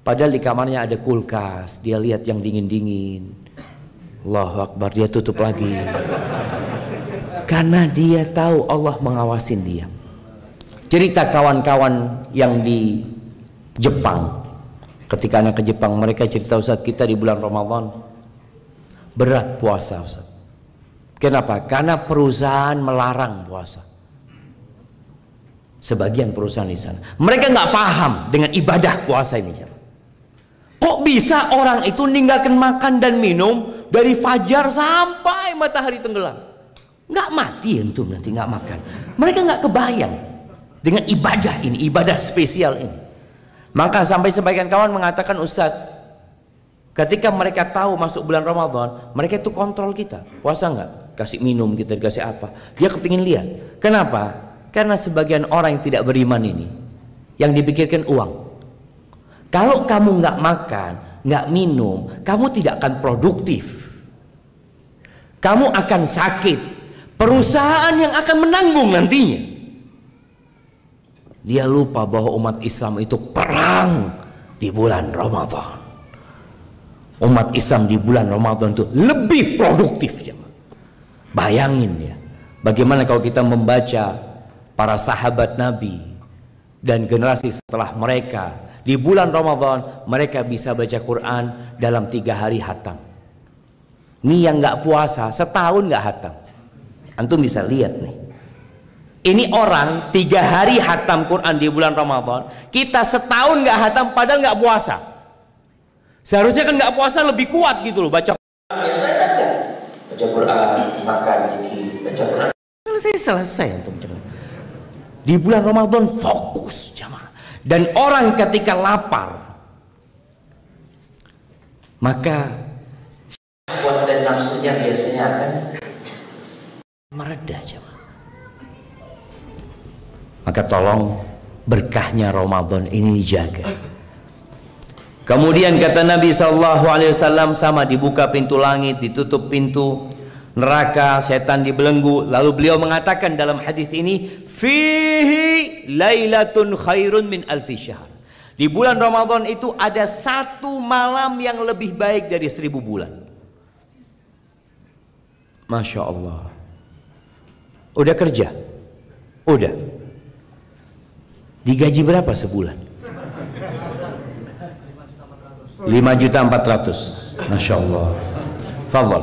Padahal di kamarnya ada kulkas, dia lihat yang dingin-dingin. Allahu Akbar, dia tutup lagi. Karena dia tahu Allah mengawasin dia. Cerita kawan-kawan yang di Jepang, ketika anak ke Jepang, mereka cerita, Ustaz, kita di bulan Ramadan berat puasa, Ustaz. Kenapa? Karena perusahaan melarang puasa. Sebagian perusahaan di sana, mereka nggak paham dengan ibadah puasa ini. Kok bisa orang itu ninggalkan makan dan minum dari fajar sampai matahari tenggelam? Nggak mati entum nanti nggak makan. Mereka nggak kebayang dengan ibadah ini, ibadah spesial ini. Maka sampai sebagian kawan mengatakan, Ustadz, ketika mereka tahu masuk bulan Ramadan, mereka itu kontrol kita, puasa nggak? Kasih minum kita, dikasih apa? Dia kepingin lihat. Kenapa? Karena sebagian orang yang tidak beriman ini, yang dipikirkan uang. Kalau kamu nggak makan, nggak minum, kamu tidak akan produktif. Kamu akan sakit. Perusahaan yang akan menanggung nantinya. Dia lupa bahwa umat Islam itu perang di bulan Ramadan. Umat Islam di bulan Ramadan itu lebih produktif. Bayangin ya, bagaimana kalau kita membaca para sahabat Nabi dan generasi setelah mereka. Di bulan Ramadan mereka bisa baca Quran dalam 3 hari hatam. Ini yang nggak puasa setahun nggak hatam. Antum bisa lihat nih. Ini orang 3 hari hatam Quran di bulan Ramadan, kita setahun nggak hatam padahal nggak puasa. Seharusnya kan nggak puasa lebih kuat gitu loh, baca Quran, makan dikit, baca Quran. Selesai antum. Di bulan Ramadan fokus jamaah. Dan orang ketika lapar, maka syahwat dan nafsunya biasanya akan mereda jamaah. Maka tolong berkahnya Ramadan ini dijaga. Kemudian kata Nabi SAW, sama dibuka pintu langit, ditutup pintu neraka, setan dibelenggu. Lalu beliau mengatakan dalam hadis ini, fihi lailatun khairun min alfi syahr. Di bulan Ramadan itu ada 1 malam yang lebih baik dari 1000 bulan. Masya Allah. Udah kerja? Udah. Digaji berapa sebulan? 5.400.000. Masya Allah. Fadhal.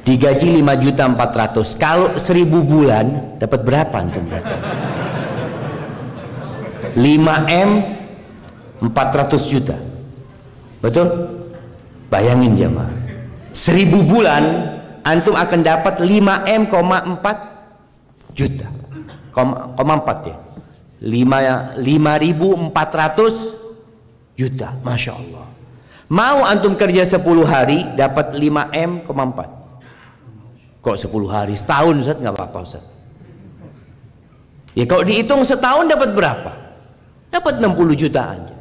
Digaji 5.400.000. Kalau 1000 bulan dapat berapa antum berarti? 5M 400 juta. Betul? Bayangin jemaah. 1000 bulan antum akan dapat 5M, 4 juta. 4 ya. 5.400 juta. Masya Allah. Mau antum kerja 10 hari dapat 5M, 4. Kok 10 hari? Setahun Ustaz? Nggak apa-apa Ustaz. Ya kalau dihitung setahun dapat berapa? Dapat 60 jutaan.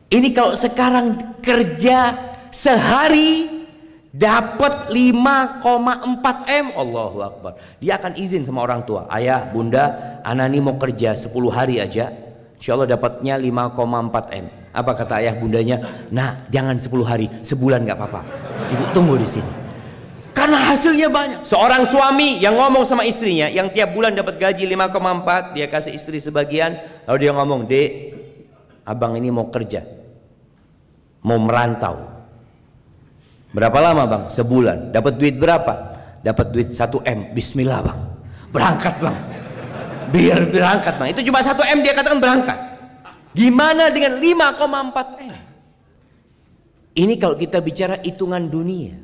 Ini kalau sekarang kerja sehari dapat 5,4M. Allahu Akbar. Dia akan izin sama orang tua, ayah, bunda, anak ini mau kerja 10 hari aja, insya Allah dapatnya 5,4M. Apa kata ayah bundanya? Nah, jangan 10 hari, sebulan nggak apa-apa, ibu tunggu di sini. Karena hasilnya banyak. Seorang suami yang ngomong sama istrinya, yang tiap bulan dapat gaji 5,4, dia kasih istri sebagian, lalu dia ngomong, Dek, abang ini mau kerja, mau merantau. Berapa lama bang? Sebulan. Dapat duit berapa? Dapat duit 1M. Bismillah bang. Berangkat bang. Biar berangkat bang. Itu cuma 1M dia katakan berangkat. Gimana dengan 5,4M? Ini kalau kita bicara hitungan dunia.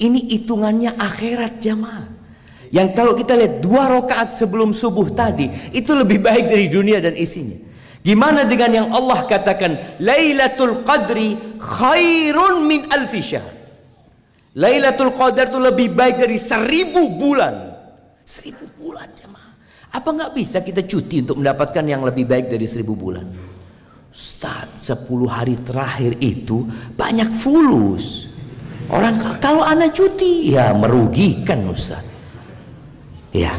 Ini hitungannya akhirat jamaah. Yang kalau kita lihat 2 rakaat sebelum subuh tadi, itu lebih baik dari dunia dan isinya. Gimana dengan yang Allah katakan Lailatul Qadri khairun min alfi syahr. Lailatul Qadar itu lebih baik dari 1000 bulan. 1000 bulan jemaah. Apa nggak bisa kita cuti untuk mendapatkan yang lebih baik dari 1000 bulan? Ustaz, 10 hari terakhir itu banyak fulus. Orang kalau anak cuti ya merugikan Ustaz. Ya,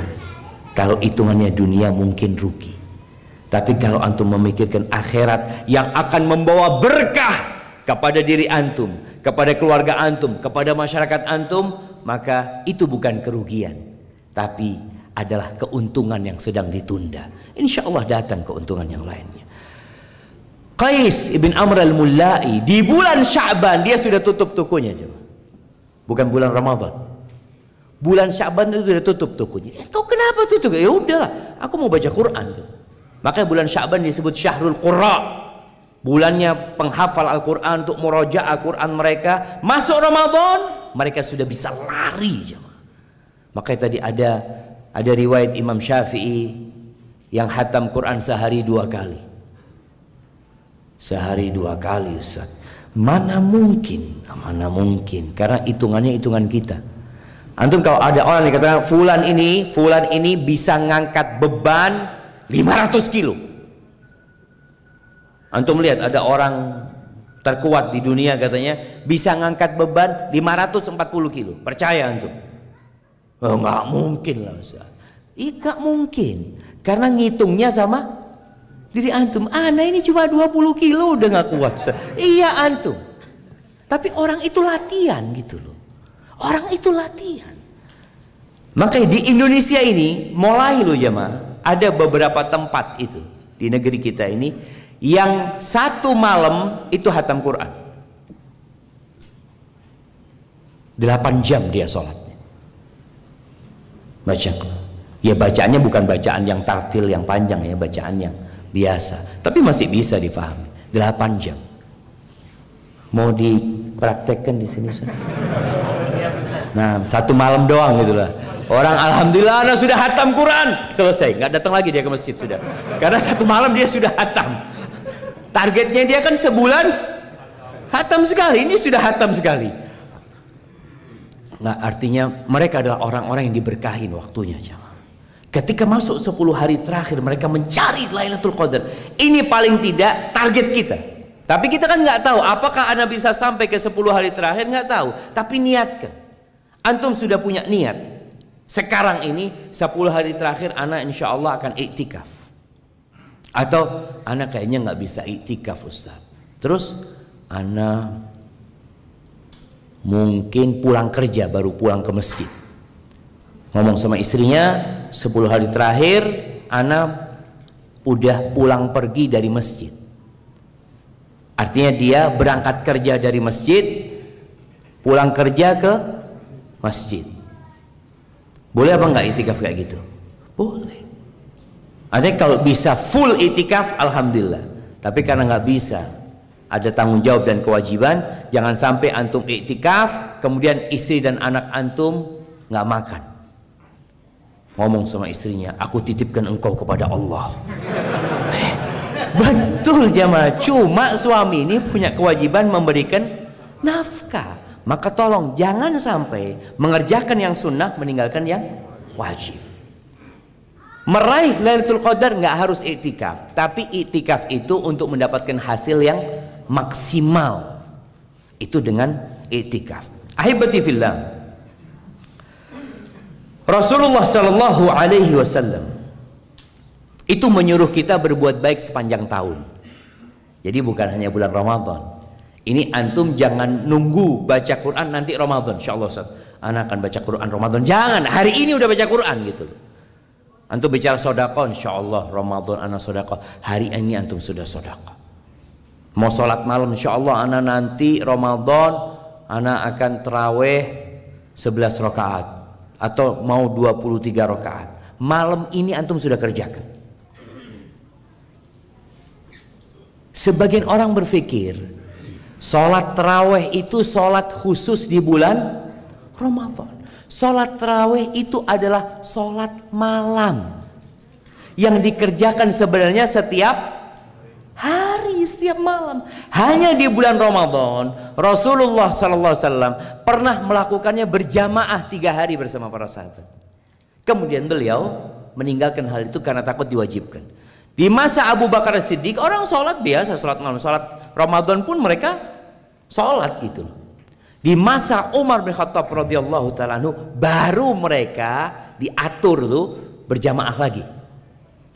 kalau hitungannya dunia mungkin rugi. Tapi kalau antum memikirkan akhirat yang akan membawa berkah kepada diri antum, kepada keluarga antum, kepada masyarakat antum, maka itu bukan kerugian, tapi adalah keuntungan yang sedang ditunda. Insya Allah datang keuntungan yang lainnya. Qais ibn Amr al-Mullai di bulan Sya'ban dia sudah tutup tokonya, bukan bulan Ramadan. Bulan Sya'ban itu sudah tutup tokonya. Kau kenapa tutup? Ya udahlah, aku mau baca Quran. Makanya bulan Sya'ban disebut Syahrul Qurra, bulannya penghafal Al-Quran untuk murajaah Al-Quran mereka. Masuk Ramadan mereka sudah bisa lari, jemaah. Makanya tadi ada riwayat Imam Syafi'i yang hatam Quran sehari 2 kali. Sehari 2 kali, Ustaz. Mana mungkin? Mana mungkin? Karena hitungannya hitungan kita. Antum kalau ada orang yang katakan fulan ini bisa ngangkat beban 500 kilo. Antum lihat ada orang terkuat di dunia katanya bisa ngangkat beban 540 kilo. Percaya antum? Oh, nggak mungkin lah, Ustaz. Nggak mungkin. Karena ngitungnya sama diri antum. Ana ini cuma 20 kilo udah nggak kuat, Ustaz. Iya antum. Tapi orang itu latihan gitu loh. Orang itu latihan. Makanya di Indonesia ini mulai loh jemaah, ada beberapa tempat itu di negeri kita ini yang 1 malam itu hatam Quran 8 jam dia sholatnya baca. Ya bacaannya bukan bacaan yang tartil yang panjang ya, bacaan yang biasa, tapi masih bisa difahami. 8 jam. Mau dipraktekkan di sini? Nah, 1 malam doang gitulah. Orang alhamdulillah anak sudah hatam Quran, selesai, nggak datang lagi dia ke masjid sudah. Karena 1 malam dia sudah hatam. Targetnya dia kan sebulan hatam sekali, ini sudah hatam sekali. Nah, artinya mereka adalah orang-orang yang diberkahin waktunya, jemaah. Ketika masuk 10 hari terakhir mereka mencari Lailatul Qadar. Ini paling tidak target kita. Tapi kita kan nggak tahu apakah Anda bisa sampai ke 10 hari terakhir, nggak tahu. Tapi niatkan. Antum sudah punya niat. Sekarang ini 10 hari terakhir Anda insya Allah akan iktikaf. Atau anak kayaknya nggak bisa iktikaf, Ustaz. Terus anak mungkin pulang kerja baru pulang ke masjid. Ngomong sama istrinya 10 hari terakhir anak udah pulang pergi dari masjid. Artinya dia berangkat kerja dari masjid, pulang kerja ke masjid. Boleh apa nggak iktikaf kayak gitu? Boleh. Artinya kalau bisa full itikaf alhamdulillah. Tapi karena nggak bisa, ada tanggung jawab dan kewajiban. Jangan sampai antum iktikaf kemudian istri dan anak antum nggak makan. Ngomong sama istrinya, aku titipkan engkau kepada Allah. Betul jemaah, cuma suami ini punya kewajiban memberikan nafkah. Maka tolong jangan sampai mengerjakan yang sunnah meninggalkan yang wajib. Meraih Lailatul Qadar nggak harus iktikaf, tapi iktikaf itu untuk mendapatkan hasil yang maksimal. Itu dengan iktikaf. Ahibati fillah, Rasulullah Sallallahu Alaihi Wasallam itu menyuruh kita berbuat baik sepanjang tahun. Jadi bukan hanya bulan Ramadan. Ini antum jangan nunggu baca Quran nanti Ramadan. Insyaallah Ustaz, anak akan baca Quran Ramadan. Jangan, hari ini udah baca Quran gitu loh. Antum bicara sedekah, insyaallah Ramadan anak sedekah. Hari ini antum sudah sedekah. Mau sholat malam, insyaallah anak nanti Ramadan anak akan terawih 11 rakaat atau mau 23 rakaat. Malam ini antum sudah kerjakan. Sebagian orang berpikir sholat terawih itu sholat khusus di bulan Ramadan. Sholat terawih itu adalah sholat malam yang dikerjakan sebenarnya setiap hari, setiap malam. Hanya di bulan Ramadan Rasulullah SAW pernah melakukannya berjamaah 3 hari bersama para sahabat. Kemudian beliau meninggalkan hal itu karena takut diwajibkan. Di masa Abu Bakar Siddiq orang sholat biasa, sholat malam, sholat Ramadan pun mereka sholat gitu loh. Di masa Umar bin Khattab radhiyallahu ta'ala anhu baru mereka diatur tuh berjamaah lagi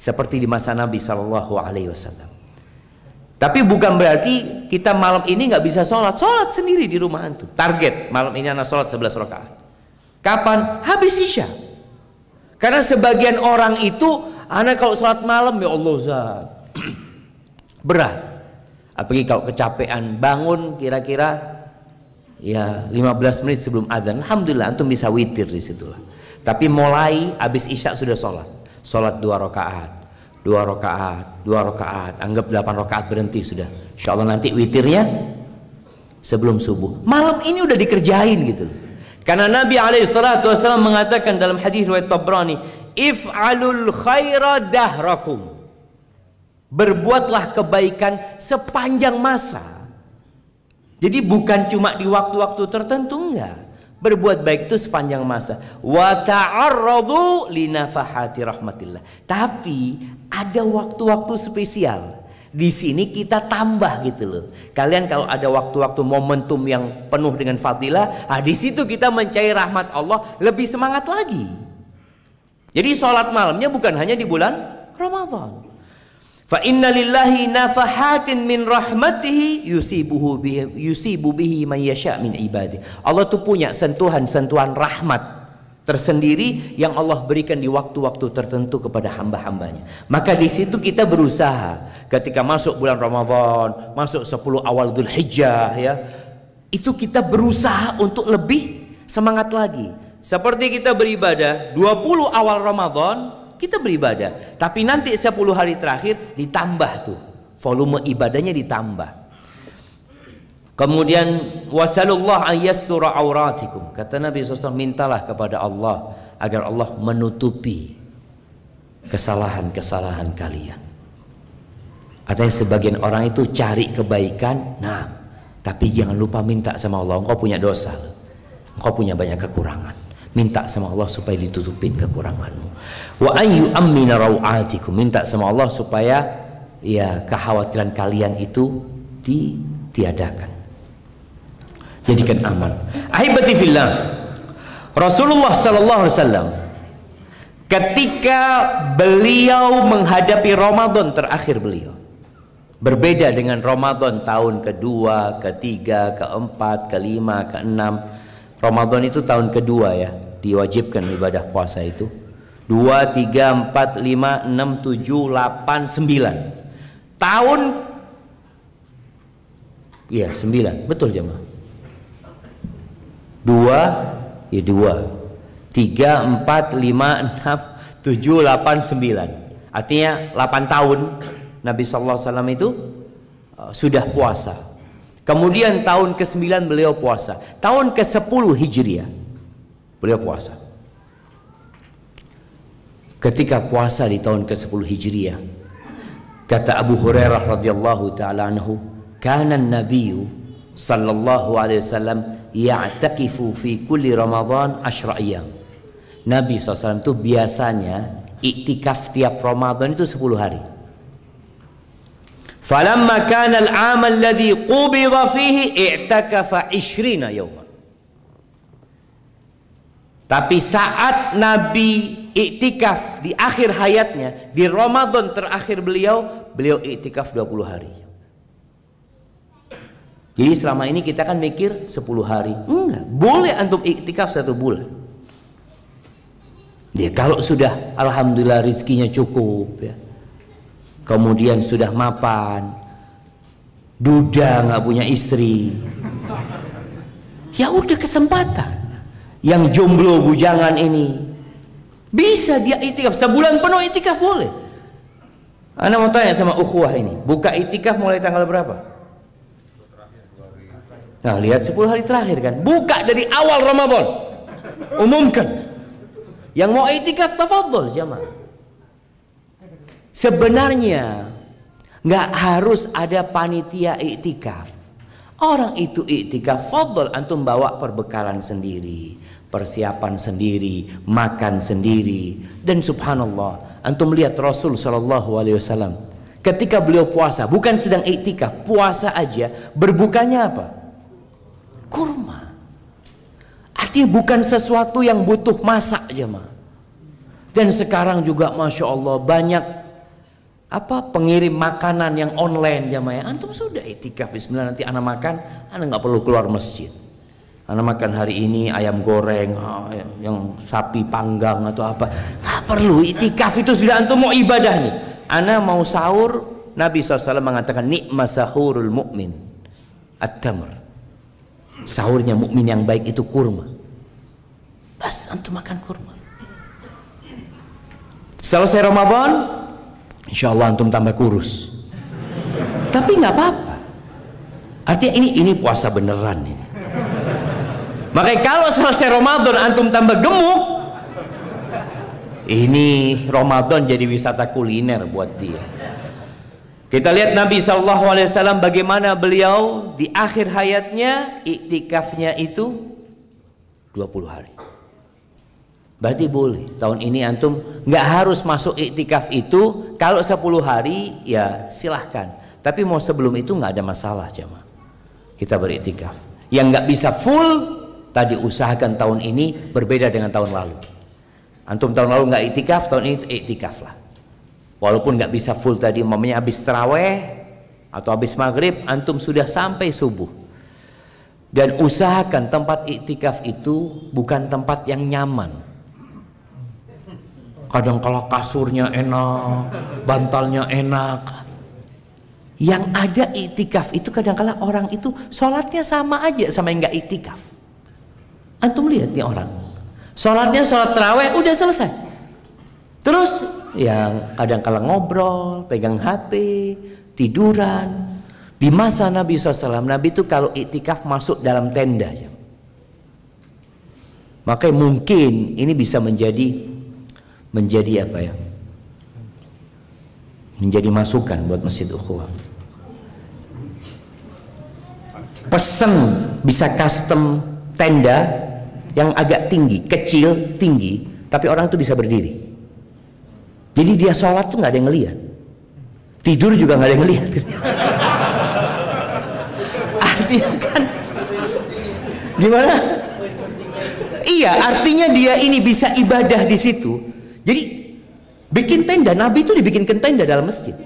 seperti di masa Nabi Shallallahu Alaihi Wasallam. Tapi bukan berarti kita malam ini nggak bisa sholat sendiri di rumah antum. Target malam ini anak sholat 11 rakaat. Kapan? Habis Isya. Karena sebagian orang itu, anak kalau sholat malam, ya Allah Ustaz, berat. Apalagi kalau kecapean, bangun kira-kira ya 15 menit sebelum adzan. Alhamdulillah antum bisa witir di situlah. Tapi mulai habis Isya sudah sholat 2 rakaat, 2 rakaat, 2 rakaat, anggap 8 rakaat, berhenti sudah. Insya Allah nanti witirnya sebelum subuh. Malam ini udah dikerjain gitu. Karena Nabi SAW mengatakan dalam hadis riwayat Tabrani, if'alul khaira dahrakum, berbuatlah kebaikan sepanjang masa. Jadi bukan cuma di waktu-waktu tertentu, enggak. Berbuat baik itu sepanjang masa. Wa ta'arradu li nafahati rahmatillah. Tapi ada waktu-waktu spesial. Di sini kita tambah gitu loh. Kalian kalau ada waktu-waktu momentum yang penuh dengan fadilah, di situ kita mencari rahmat Allah lebih semangat lagi. Jadi sholat malamnya bukan hanya di bulan Ramadan. Fa inna lillahi nafahatin min rahmatihi yusibu bihi man yasha min ibadi. Allah tuh punya sentuhan-sentuhan rahmat tersendiri yang Allah berikan di waktu-waktu tertentu kepada hamba-hambanya. Maka di situ kita berusaha ketika masuk bulan Ramadan, masuk 10 awal Dzulhijjah ya. Itu kita berusaha untuk lebih semangat lagi. Seperti kita beribadah 20 awal Ramadan, kita beribadah, tapi nanti 10 hari terakhir ditambah tuh, volume ibadahnya ditambah. Kemudian wasallallahu an yastura auratikum, kata Nabi SAW, mintalah kepada Allah agar Allah menutupi kesalahan-kesalahan kalian. Artinya sebagian orang itu cari kebaikan, nah, tapi jangan lupa minta sama Allah, engkau punya dosa, engkau punya banyak kekurangan. Minta sama Allah supaya ditutupin kekuranganmu. Wa ayyu ammina rawatikum, minta sama Allah supaya ya kekhawatiran kalian itu ditiadakan, jadikan aman. Ahibati fillah, Rasulullah sallallahu alaihi wasallam ketika beliau menghadapi Ramadan terakhir beliau, berbeda dengan Ramadan tahun kedua, ketiga, keempat, kelima, keenam. Ramadan itu tahun kedua ya, diwajibkan ibadah puasa itu. 2, 3, 4, 5, 6, 7, 8, 9. Tahun ya 9, betul jemaah. 2, ya 2, 3, 4, 5, 6, 7, 8, 9. Artinya 8 tahun Nabi SAW itu sudah puasa. Kemudian tahun ke-9 beliau puasa. Tahun ke-10 Hijriah beliau puasa. Ketika puasa di tahun ke-10 Hijriah, kata Abu Hurairah radhiyallahu taala anhu, kana an-nabiyyu sallallahu alaihi wasallam ya'takifu fi kulli Ramadan 10 ayyam. Nabi SAW itu biasanya iktikaf tiap Ramadan itu 10 hari. Falamma kana al-'am alladhi qubida fihi i'takafa 20 yawman. Tapi saat Nabi iktikaf di akhir hayatnya, di Ramadan terakhir beliau iktikaf 20 hari. Jadi selama ini kita kan mikir 10 hari. Enggak, boleh antum iktikaf 1 bulan. Ya kalau sudah alhamdulillah rezekinya cukup ya, kemudian sudah mapan, duda nggak punya istri, ya udah kesempatan. Yang jomblo bujangan ini bisa dia iktikaf sebulan penuh, iktikaf boleh. Ana mau tanya sama ukhuwah ini, buka iktikaf mulai tanggal berapa? Nah lihat 10 hari terakhir kan, buka dari awal Ramadan, umumkan. Yang mau iktikaf tafadhol jamaah. Sebenarnya nggak harus ada panitia iktikaf. Orang itu iktikaf, fadhol antum bawa perbekalan sendiri, persiapan sendiri, makan sendiri. Dan subhanallah, antum lihat Rasul sallallahu alaihi wasallam ketika beliau puasa, bukan sedang iktikaf, puasa aja, berbukanya apa? Kurma. Artinya bukan sesuatu yang butuh masak jemaah. Dan sekarang juga masya Allah banyak pengirim makanan yang online jemaah. Antum sudah iktikaf, bismillah nanti anak makan, anak nggak perlu keluar masjid. Ana makan hari ini ayam goreng, yang sapi panggang atau apa. Nggak perlu. Iktikaf itu sudah antum mau ibadah nih. Ana mau sahur, Nabi SAW mengatakan nikma sahurul mu'min at-tamr. Sahurnya mukmin yang baik itu kurma. Bas antum makan kurma. Selesai Ramadan, insya Allah antum tambah kurus. Tapi nggak apa-apa. Artinya ini puasa beneran ini. Makanya kalau selesai Ramadan antum tambah gemuk, ini Ramadan jadi wisata kuliner buat dia. Kita lihat Nabi SAW bagaimana beliau di akhir hayatnya iktikafnya itu 20 hari. Berarti boleh tahun ini antum nggak harus masuk iktikaf itu. Kalau 10 hari ya silahkan. Tapi mau sebelum itu nggak ada masalah jemaah. Kita beriktikaf. Yang nggak bisa full tadi usahakan tahun ini berbeda dengan tahun lalu. Antum tahun lalu nggak iktikaf, tahun ini iktikaf lah. Walaupun nggak bisa full tadi, umpamanya habis taraweh atau habis maghrib, antum sudah sampai subuh. Dan usahakan tempat iktikaf itu bukan tempat yang nyaman. Kadang kala kasurnya enak, bantalnya enak. Yang ada iktikaf itu kadang kala orang itu sholatnya sama aja sama yang nggak iktikaf. Antum lihat nih orang, sholatnya sholat taraweh udah selesai, terus yang kadang kala ngobrol, pegang HP, tiduran. Di masa Nabi SAW, Nabi itu kalau iktikaf masuk dalam tenda. Makanya mungkin ini bisa menjadi apa ya? Menjadi masukan buat Masjid Ukhuwah. Pesen bisa custom tenda yang agak tinggi, kecil, tinggi, tapi orang itu bisa berdiri. Jadi dia sholat tuh nggak ada yang ngelihat, tidur juga nggak ada yang ngelihat. Artinya kan, gimana? Iya, artinya dia ini bisa ibadah di situ. Jadi bikin tenda, Nabi itu dibikinkan tenda dalam masjid.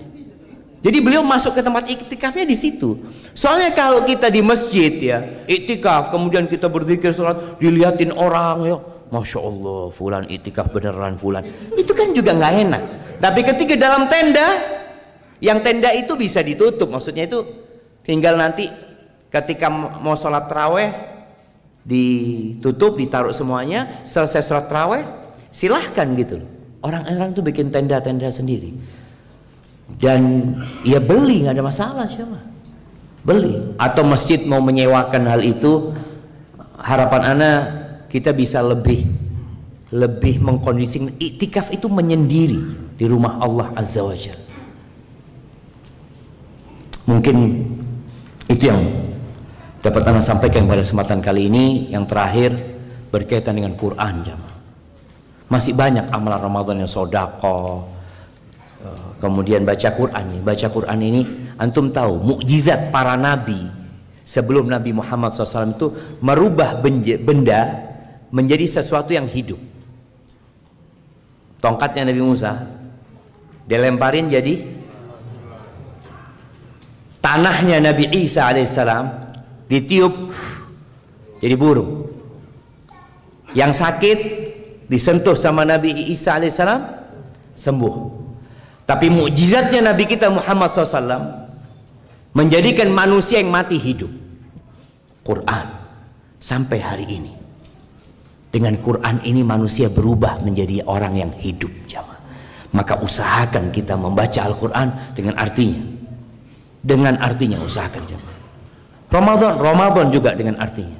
Jadi beliau masuk ke tempat iktikafnya di situ. Soalnya kalau kita di masjid ya, iktikaf, kemudian kita berzikir sholat, dilihatin orang ya, Masya Allah, fulan iktikaf beneran fulan. Itu kan juga nggak enak. Tapi ketika dalam tenda, yang tenda itu bisa ditutup. Maksudnya itu tinggal nanti ketika mau sholat taraweh ditutup, ditaruh semuanya. Selesai sholat taraweh, silahkan gitu loh. Orang-orang itu bikin tenda-tenda sendiri. Dan ya beli, nggak ada masalah siapa. Beli. Atau masjid mau menyewakan hal itu, harapan ana kita bisa lebih mengkondisikan iktikaf itu menyendiri di rumah Allah Azza wa Jalla. Mungkin itu yang dapat ana sampaikan pada kesempatan kali ini. Yang terakhir berkaitan dengan Quran jamaah. Masih banyak amalan Ramadan yang sedekah, kemudian baca Quran nih. Baca Quran ini antum tahu mukjizat para nabi sebelum Nabi Muhammad SAW itu merubah benda menjadi sesuatu yang hidup. Tongkatnya Nabi Musa dilemparin jadi tanahnya Nabi Isa alaihissalam ditiup jadi burung. Yang sakit disentuh sama Nabi Isa alaihissalam sembuh. Tapi mukjizatnya Nabi kita Muhammad SAW menjadikan manusia yang mati hidup. Quran sampai hari ini. Dengan Quran ini manusia berubah menjadi orang yang hidup jamaah. Maka usahakan kita membaca Al-Quran dengan artinya. Dengan artinya usahakan jamaah. Ramadan juga dengan artinya.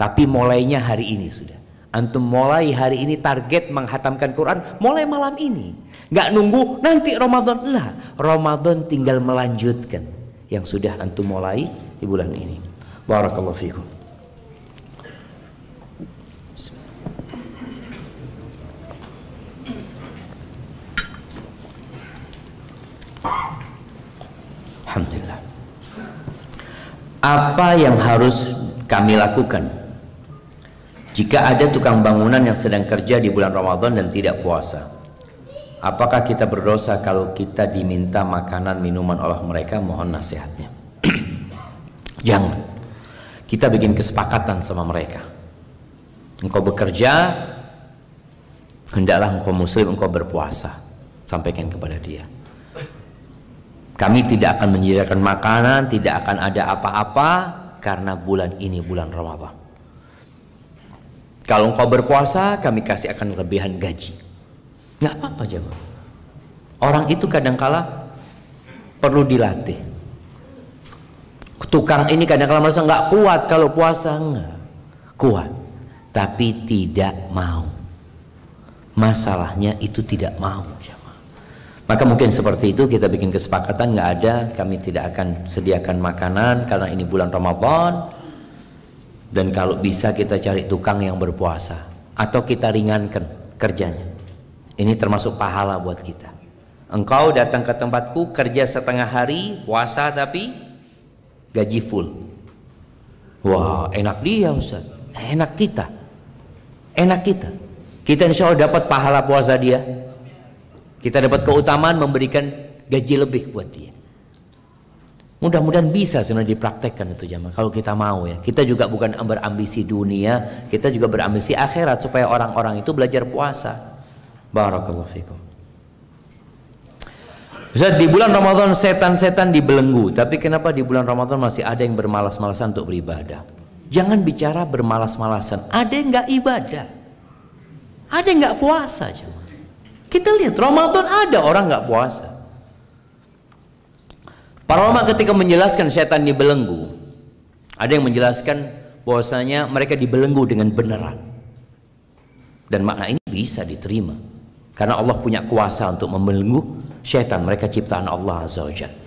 Tapi mulainya hari ini sudah. Antum mulai hari ini target menghatamkan Quran mulai malam ini. Nggak nunggu nanti Ramadan lah. Ramadan tinggal melanjutkan yang sudah antum mulai di bulan ini. Barakallahu fikum. Alhamdulillah. Apa yang harus kami lakukan jika ada tukang bangunan yang sedang kerja di bulan Ramadan dan tidak puasa? Apakah kita berdosa kalau kita diminta makanan minuman oleh mereka? Mohon nasihatnya. Jangan. kita bikin kesepakatan sama mereka. Engkau bekerja, hendaklah engkau muslim, engkau berpuasa. Sampaikan kepada dia. Kami tidak akan menyediakan makanan, tidak akan ada apa-apa karena bulan ini bulan Ramadan. Kalau engkau berpuasa, kami kasih akan kelebihan gaji. Nggak apa-apa jemaah. Orang itu kadangkala perlu dilatih. Tukang ini kadang-kala merasa nggak kuat kalau puasa, nggak kuat, tapi tidak mau. Masalahnya itu tidak mau. Maka mungkin seperti itu kita bikin kesepakatan, nggak ada, kami tidak akan sediakan makanan karena ini bulan Ramadan, dan kalau bisa kita cari tukang yang berpuasa atau kita ringankan kerjanya. Ini termasuk pahala buat kita. Engkau datang ke tempatku kerja setengah hari puasa tapi gaji full. Wah, enak dia Ustaz, enak kita, enak kita. Kita insya Allah dapat pahala puasa dia. Kita dapat keutamaan memberikan gaji lebih buat dia. Mudah-mudahan bisa sebenarnya dipraktekkan itu jamaah. Kalau kita mau ya. Kita juga bukan berambisi dunia, kita juga berambisi akhirat supaya orang-orang itu belajar puasa. Barakallahu fikum. Ustaz, di bulan Ramadan setan-setan dibelenggu, tapi kenapa di bulan Ramadan masih ada yang bermalas-malasan untuk beribadah? Jangan bicara bermalas-malasan. Ada yang nggak ibadah, ada yang nggak puasa jamaah. Kita lihat Ramadan ada orang nggak puasa. Para ulama ketika menjelaskan setan dibelenggu, ada yang menjelaskan bahwasanya mereka dibelenggu dengan beneran. Dan makna ini bisa diterima karena Allah punya kuasa untuk membelenggu setan. Mereka ciptaan Allah Azza wa Jalla.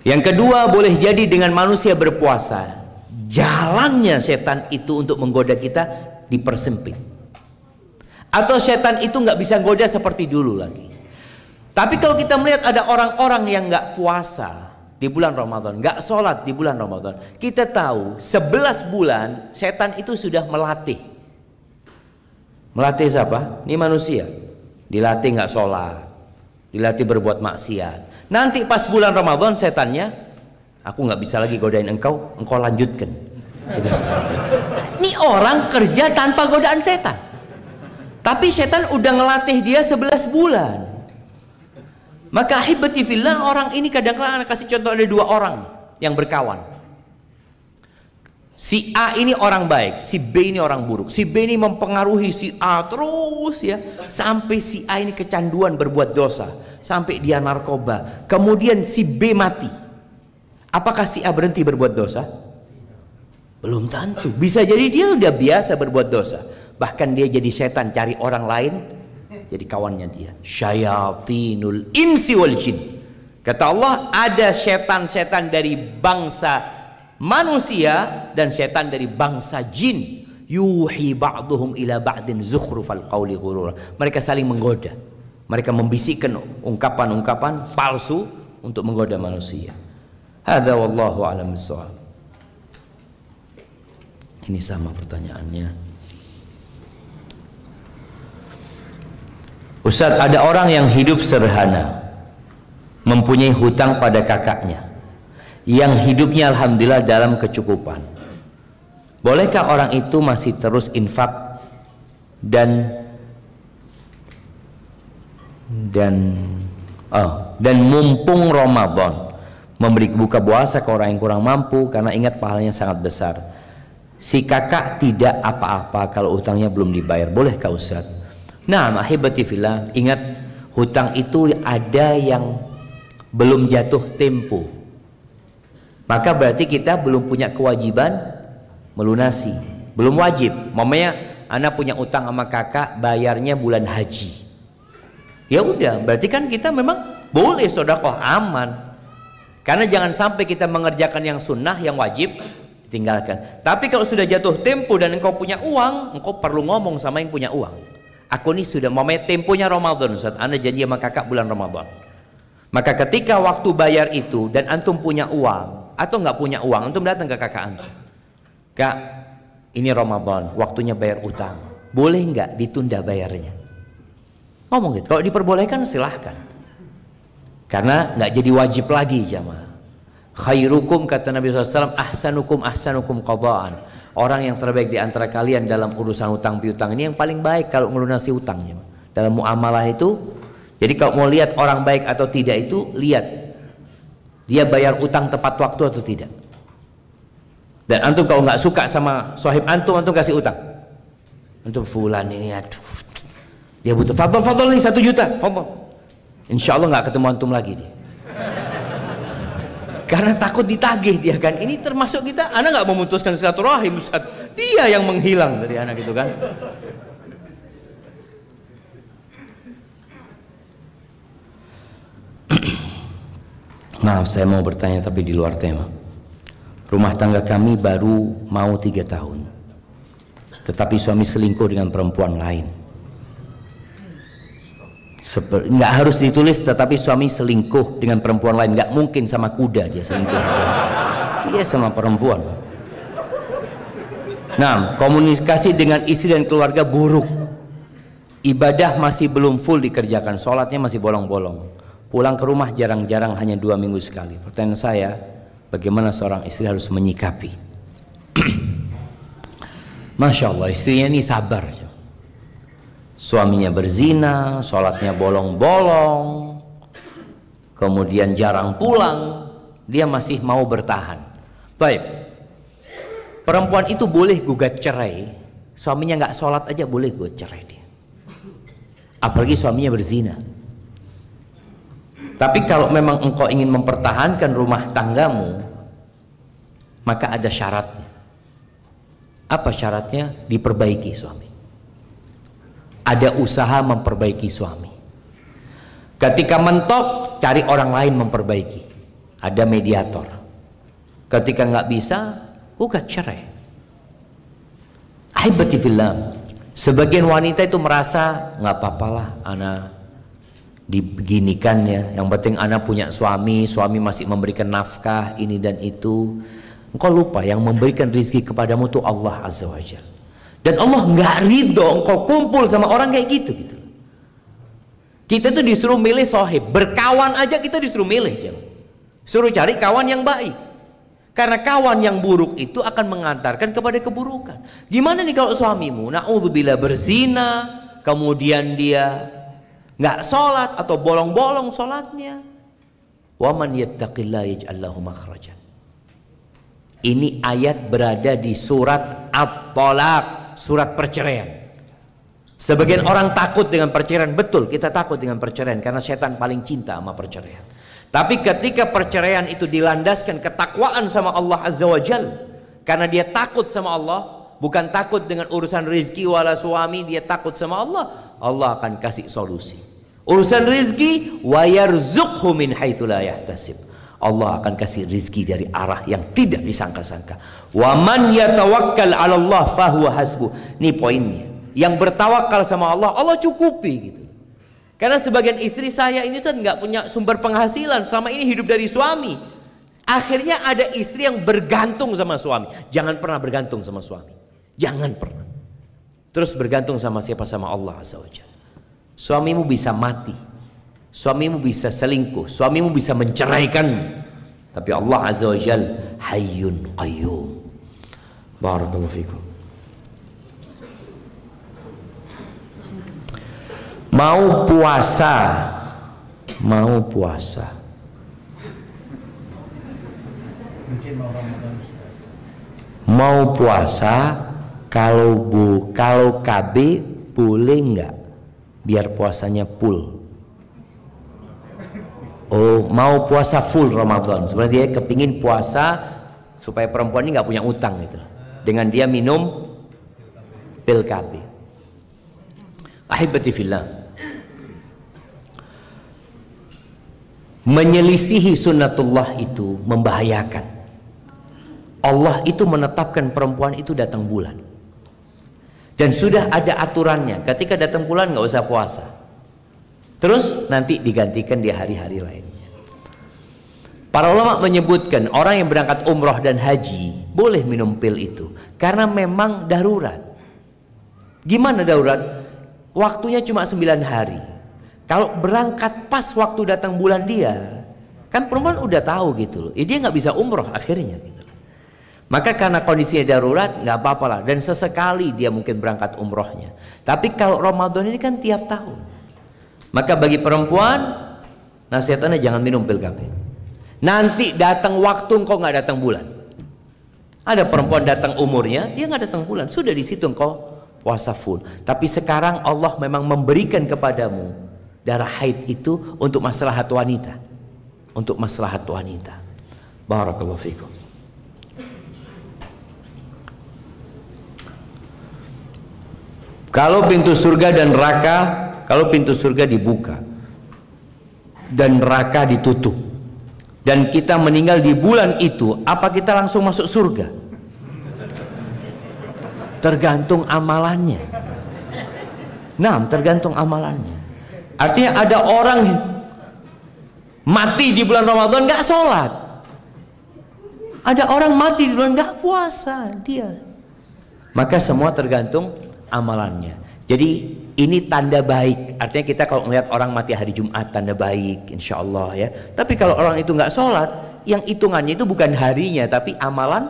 Yang kedua, boleh jadi dengan manusia berpuasa, jalannya setan itu untuk menggoda kita dipersempit. Atau setan itu nggak bisa goda seperti dulu lagi. Tapi kalau kita melihat ada orang-orang yang nggak puasa di bulan Ramadan, nggak sholat di bulan Ramadan, kita tahu 11 bulan setan itu sudah melatih. Melatih siapa? Ini manusia. Dilatih nggak sholat, dilatih berbuat maksiat. Nanti pas bulan Ramadan setannya, aku nggak bisa lagi godain engkau, engkau lanjutkan. Ini orang kerja tanpa godaan setan. Tapi setan udah ngelatih dia 11 bulan. Maka ahibati fillah, orang ini kadang-kadang kasih contoh, ada dua orang yang berkawan. Si A ini orang baik, si B ini orang buruk. Si B ini mempengaruhi si A terus ya, sampai si A ini kecanduan berbuat dosa, sampai dia narkoba. Kemudian si B mati. Apakah si A berhenti berbuat dosa? Belum tentu. Bisa jadi dia udah biasa berbuat dosa. Bahkan dia jadi setan, cari orang lain jadi kawannya dia. Syayatinul insi wal jin. Kata Allah, ada setan-setan dari bangsa manusia dan setan dari bangsa jin. Yuhi ba'duhum ila ba'din zukhrufal qawli ghurura. Mereka saling menggoda. Mereka membisikkan ungkapan-ungkapan palsu untuk menggoda manusia. Hadza wallahu a'lam bissawab. Ini sama pertanyaannya. Ustaz, ada orang yang hidup sederhana, mempunyai hutang pada kakaknya, yang hidupnya alhamdulillah dalam kecukupan. Bolehkah orang itu masih terus infak dan mumpung Ramadan memberi buka puasa ke orang yang kurang mampu karena ingat pahalanya sangat besar? Si kakak tidak apa-apa kalau hutangnya belum dibayar. Bolehkah Ustaz? Nah, ahibati fillah, ingat hutang itu ada yang belum jatuh tempo. Maka berarti kita belum punya kewajiban melunasi. Belum wajib. Mamanya, anak punya utang sama kakak, bayarnya bulan haji. Ya udah, berarti kan kita memang boleh sedekah, aman. Karena jangan sampai kita mengerjakan yang sunnah, yang wajib tinggalkan. Tapi kalau sudah jatuh tempo dan engkau punya uang, engkau perlu ngomong sama yang punya uang. Aku ini sudah mamanya temponya Ramadan Ustaz, Anda janji sama kakak bulan Ramadan. Maka ketika waktu bayar itu dan antum punya uang atau nggak punya uang, antum datang ke kakak antum. Kak, ini Ramadan, waktunya bayar utang. Boleh nggak ditunda bayarnya? Ngomong gitu. Kalau diperbolehkan silahkan. Karena nggak jadi wajib lagi jamaah. Khairukum, kata Nabi SAW, ahsanukum ahsanukum qadaan. Orang yang terbaik di antara kalian dalam urusan utang piutang ini yang paling baik kalau ngelunasi utangnya. Dalam muamalah itu, jadi kalau mau lihat orang baik atau tidak itu, lihat dia bayar utang tepat waktu atau tidak. Dan antum kalau nggak suka sama sahib antum kasih utang. Antum fulan ini, aduh, dia butuh, fadol nih 1 juta, fadol. Insya Allah nggak ketemu antum lagi dia. Karena takut ditagih dia kan. Ini termasuk kita, anak nggak memutuskan silaturahim, Ustaz. Dia yang menghilang dari anak itu kan. Maaf, saya mau bertanya tapi di luar tema. Rumah tangga kami baru mau 3 tahun, tetapi suami selingkuh dengan perempuan lain. Nggak harus ditulis, tetapi suami selingkuh dengan perempuan lain. Nggak mungkin sama kuda dia selingkuh. Dia sama perempuan. Nah, komunikasi dengan istri dan keluarga buruk. Ibadah masih belum full dikerjakan, sholatnya masih bolong-bolong. Pulang ke rumah jarang-jarang, hanya 2 minggu sekali. Pertanyaan saya, bagaimana seorang istri harus menyikapi? Masya Allah, istrinya ini sabar. Suaminya berzina, sholatnya bolong-bolong, kemudian jarang pulang, dia masih mau bertahan. Baik, perempuan itu boleh gugat cerai, suaminya nggak sholat aja boleh gugat cerai dia. Apalagi suaminya berzina. Tapi kalau memang engkau ingin mempertahankan rumah tanggamu, maka ada syaratnya. Apa syaratnya? Diperbaiki suami. Ada usaha memperbaiki suami. Ketika mentok, cari orang lain memperbaiki. Ada mediator. Ketika nggak bisa, gugat cerai. Ahibati fillah. Sebagian wanita itu merasa nggak apa-apalah, anak dibeginikan ya. Yang penting anak punya suami, suami masih memberikan nafkah ini dan itu. Engkau lupa yang memberikan rezeki kepadamu itu Allah Azza wa Jalla. Dan Allah nggak ridho engkau kumpul sama orang kayak gitu. Kita tuh disuruh milih sohib, berkawan aja kita disuruh milih. Suruh cari kawan yang baik. Karena kawan yang buruk itu akan mengantarkan kepada keburukan. Gimana nih kalau suamimu, na'udzubillah, berzina, kemudian dia nggak sholat atau bolong-bolong sholatnya. Wa man yattaqillaha yaj'al lahu makhrajan. Ini ayat berada di surat At-Thalaq, surat perceraian. Sebagian orang takut dengan perceraian. Betul, kita takut dengan perceraian karena setan paling cinta sama perceraian. Tapi ketika perceraian itu dilandaskan ketakwaan sama Allah Azza wa Jalla, karena dia takut sama Allah, bukan takut dengan urusan rezeki wala suami, dia takut sama Allah, Allah akan kasih solusi. Urusan rezeki, wa yarzuqhu min haitsu la yahtasib. Allah akan kasih rezeki dari arah yang tidak disangka-sangka. Wa man yatawakkal 'ala Allah fahuwa hasbuh. Ini poinnya. Yang bertawakal sama Allah, Allah cukupi gitu. Karena sebagian istri saya ini kan nggak punya sumber penghasilan, selama ini hidup dari suami. Akhirnya ada istri yang bergantung sama suami. Jangan pernah bergantung sama suami. Jangan pernah. Terus bergantung sama siapa? Sama Allah Azza wa Jalla. Suamimu bisa mati, suamimu bisa selingkuh, suamimu bisa menceraikan, tapi Allah Azza wa Jalla Hayyun Qayyum. Barakallahu fikum. Mau puasa, mau puasa, kalau KB boleh nggak biar puasanya full? Oh, mau puasa full Ramadan. Sebenarnya dia kepingin puasa supaya perempuan ini nggak punya utang gitu, dengan dia minum pil KB. Ahibati fillah, menyelisihi sunnatullah itu membahayakan. Allah itu menetapkan perempuan itu datang bulan, dan sudah ada aturannya. Ketika datang bulan nggak usah puasa, terus nanti digantikan di hari-hari lainnya. Para ulama menyebutkan orang yang berangkat umroh dan haji boleh minum pil itu karena memang darurat. Gimana darurat? Waktunya cuma 9 hari. Kalau berangkat pas waktu datang bulan dia, Kan perempuan udah tahu gitu loh. Dia nggak bisa umroh akhirnya gitu loh. Maka karena kondisinya darurat nggak apa-apa lah. Dan sesekali dia mungkin berangkat umrohnya. Tapi kalau Ramadan ini kan tiap tahun. Maka bagi perempuan nasihatannya jangan minum pil KB. Nanti datang waktu engkau nggak datang bulan. Ada perempuan datang umurnya, dia nggak datang bulan. Sudah di situ engkau puasa full. Tapi sekarang Allah memang memberikan kepadamu darah haid itu untuk maslahat wanita. Untuk maslahat wanita. Barakallahu fikum. Kalau pintu surga dan neraka, kalau pintu surga dibuka dan neraka ditutup, dan kita meninggal di bulan itu, apa kita langsung masuk surga? Tergantung amalannya. Nah, tergantung amalannya. Artinya ada orang mati di bulan Ramadan nggak sholat, ada orang mati di bulan nggak puasa dia. Maka semua tergantung amalannya. Jadi ini tanda baik. Artinya kita kalau melihat orang mati hari Jumat, tanda baik, insya Allah ya. Tapi kalau orang itu nggak sholat, yang hitungannya itu bukan harinya, tapi amalan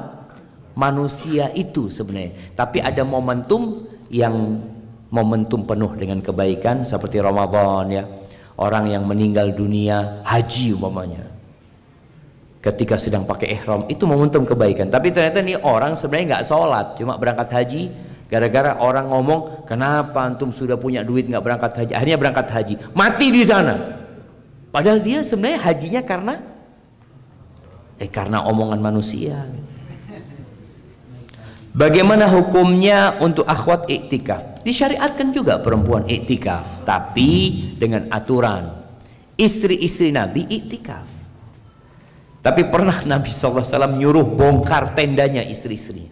manusia itu sebenarnya. Tapi ada momentum yang momentum penuh dengan kebaikan seperti Ramadan ya. Orang yang meninggal dunia haji umpamanya, ketika sedang pakai ihram, itu momentum kebaikan. Tapi ternyata nih orang sebenarnya nggak sholat, cuma berangkat haji gara-gara orang ngomong, kenapa antum sudah punya duit nggak berangkat haji, akhirnya berangkat haji, mati di sana. Padahal dia sebenarnya hajinya karena omongan manusia. Bagaimana hukumnya untuk akhwat iktikaf? Disyariatkan juga perempuan iktikaf, tapi dengan aturan. Istri-istri Nabi iktikaf. Tapi pernah Nabi SAW nyuruh bongkar tendanya istri-istrinya.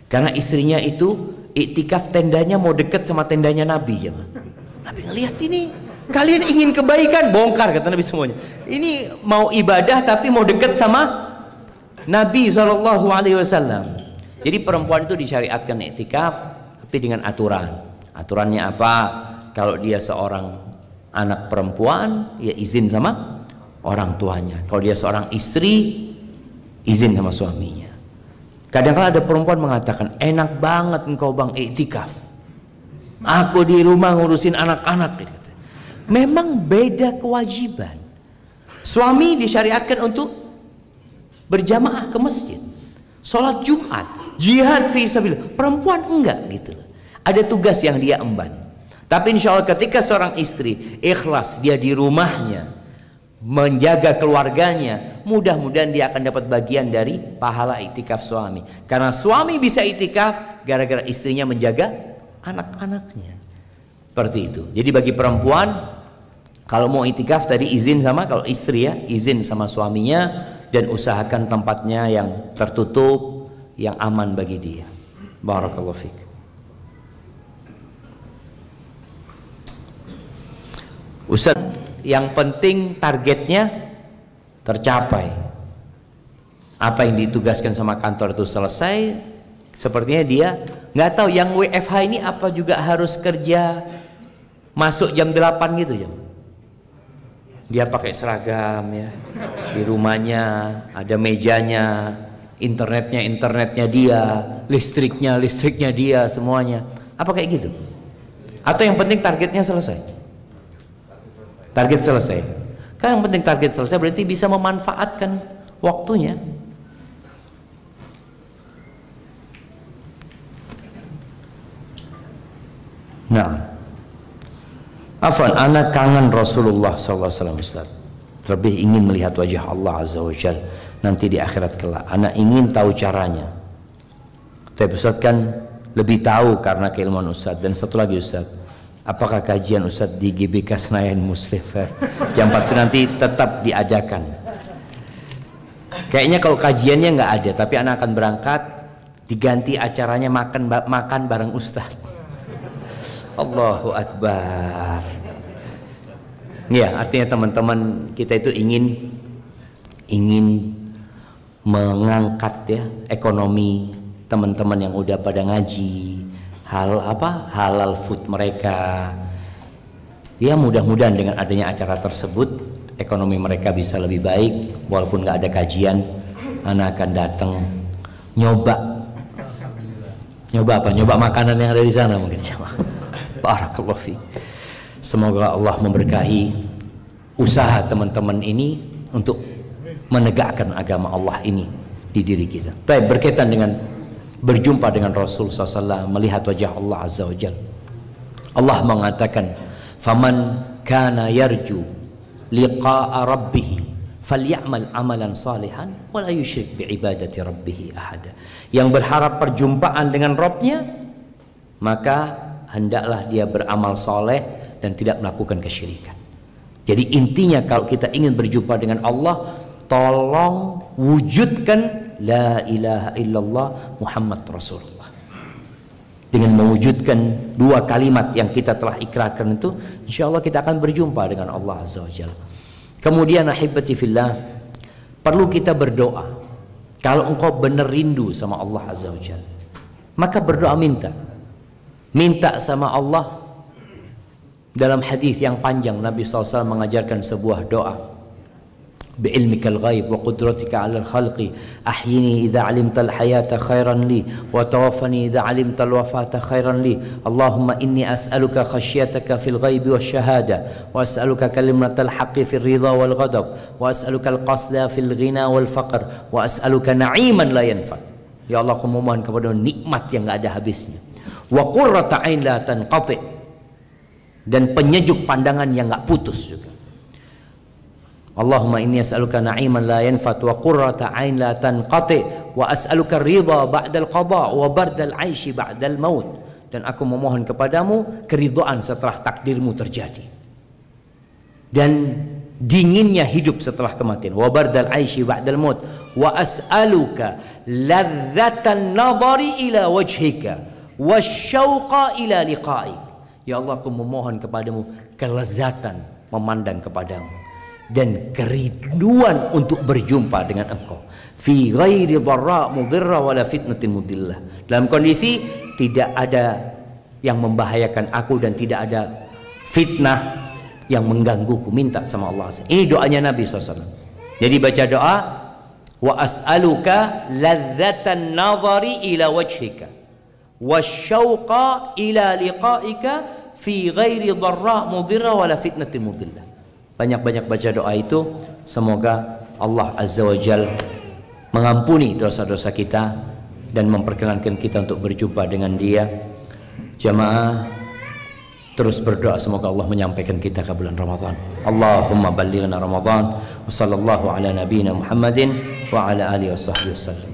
Karena istrinya itu iktikaf, tendanya mau deket sama tendanya Nabi ya. Nabi ngelihat ini, kalian ingin kebaikan, bongkar kata Nabi semuanya. Ini mau ibadah tapi mau deket sama Nabi SAW. Jadi perempuan itu disyariatkan iktikaf, tapi dengan aturan. Aturannya apa? Kalau dia seorang anak perempuan, ya izin sama orang tuanya. Kalau dia seorang istri, izin sama suaminya. Kadang-kadang ada perempuan mengatakan, enak banget engkau bang iktikaf, aku di rumah ngurusin anak-anak. Memang beda kewajiban. Suami disyariatkan untuk berjamaah ke masjid, sholat Jumat, jihad fi sabilillah. Perempuan enggak gitu. Ada tugas yang dia emban. Tapi insya Allah ketika seorang istri ikhlas, dia di rumahnya menjaga keluarganya, mudah-mudahan dia akan dapat bagian dari pahala iktikaf suami. Karena suami bisa iktikaf gara-gara istrinya menjaga anak-anaknya. Seperti itu. Jadi bagi perempuan kalau mau iktikaf tadi izin sama, kalau istri ya izin sama suaminya, dan usahakan tempatnya yang tertutup, yang aman bagi dia. Barakallahu fiik. Ustaz, yang penting targetnya tercapai. Apa yang ditugaskan sama kantor itu selesai. Sepertinya dia nggak tahu yang WFH ini apa juga harus kerja masuk jam 8 gitu jam. Dia pakai seragam ya, di rumahnya ada mejanya, internetnya dia, listriknya dia, semuanya. Apa kayak gitu? Atau yang penting targetnya selesai? Target selesai. Kan yang penting target selesai berarti bisa memanfaatkan waktunya. Nah, afwan, anak kangen Rasulullah SAW Ustaz. Lebih ingin melihat wajah Allah Azza wa Jalla nanti di akhirat kelak. Anak ingin tahu caranya. Tapi Ustaz kan lebih tahu karena keilmuan Ustaz. Dan satu lagi Ustaz, apakah kajian Ustaz di GBK Senayan Muslim Fair jam 4 nanti tetap diadakan? Kayaknya kalau kajiannya nggak ada, tapi anak akan berangkat, diganti acaranya makan bareng Ustaz. Allahu Akbar. Ya, artinya teman-teman kita itu ingin mengangkat ya ekonomi teman-teman yang udah pada ngaji, halal food mereka. Ya, mudah-mudahan dengan adanya acara tersebut ekonomi mereka bisa lebih baik. Walaupun nggak ada kajian, ana akan datang nyoba apa? Nyoba makanan yang ada di sana mungkin. Barakallahu fi. Semoga Allah memberkahi usaha teman-teman ini untuk menegakkan agama Allah ini di diri kita. Baik, berkaitan dengan berjumpa dengan Rasul SAW, melihat wajah Allah Azza wa Jalla. Allah mengatakan, "Faman kana yarju liqa'a rabbih falyamal amalan salihan wa la yusyrik bi ibadati rabbih ahada." Yang berharap perjumpaan dengan Rabbnya, maka hendaklah dia beramal soleh dan tidak melakukan kesyirikan. Jadi intinya kalau kita ingin berjumpa dengan Allah, tolong wujudkan la ilaha illallah Muhammad Rasulullah. Dengan mewujudkan dua kalimat yang kita telah ikrarkan itu, insya Allah kita akan berjumpa dengan Allah Azza wa Jalla. Kemudian ahibati fillah, perlu kita berdoa. Kalau engkau benar rindu sama Allah Azza wa Jalla, maka berdoa, minta sama Allah. Dalam hadis yang panjang Nabi SAW mengajarkan sebuah doa, bi'ilmikal ghaib wa qudratika 'alal khalqi ahyini idza 'alimtal hayata khairan li wa tawaffani idza 'alimtal wafata khairan li. Allahumma inni as'aluka khasyataka fil ghaibi wasyahada wa as'aluka kalimatal haqqi fil ridha wal ghadab wa as'aluka al qasda fil ghina wal faqr wa as'aluka na'iman la yanfa. Ya Allah, aku memohon kepada nikmat yang enggak ada habisnya, wa qurrata 'ain la tanqati, dan penyejuk pandangan yang enggak putus juga. Allahumma inni as'aluka na'iman la yanfat wa qurrata 'ain la tanqati wa as'aluka ridha ba'dal qada wa bardal 'aishi ba'dal maut, dan aku memohon kepadamu keridhaan setelah takdirmu terjadi dan dinginnya hidup setelah kematian, wa bardal 'aishi ba'dal maut, wa as'aluka ladzatan nadhari ila wajhika wasyauqa ila liqa'ik. Ya Allah, aku memohon kepadamu kelezatan memandang kepadamu dan kerinduan untuk berjumpa dengan engkau, fi ghairi dharra mudhirra wala fitnatin mudillah, dalam kondisi tidak ada yang membahayakan aku dan tidak ada fitnah yang menggangguku. Minta sama Allah. Ini doanya Nabi SAW. Jadi baca doa, wa as'aluka ladzatan nadhari ila wajhika wasyauqa ila liqa'ika fi ghairi dharra mudhirra wala fitnatin mudillah. Banyak-banyak baca doa itu, semoga Allah Azza wa Jal mengampuni dosa-dosa kita dan memperkenankan kita untuk berjumpa dengan Dia. Jamaah terus berdoa semoga Allah menyampaikan kita ke bulan Ramadan. Allahumma ballighna Ramadan wa sallallahu ala nabiyyina Muhammadin wa ala alihi washabbihi wasallam.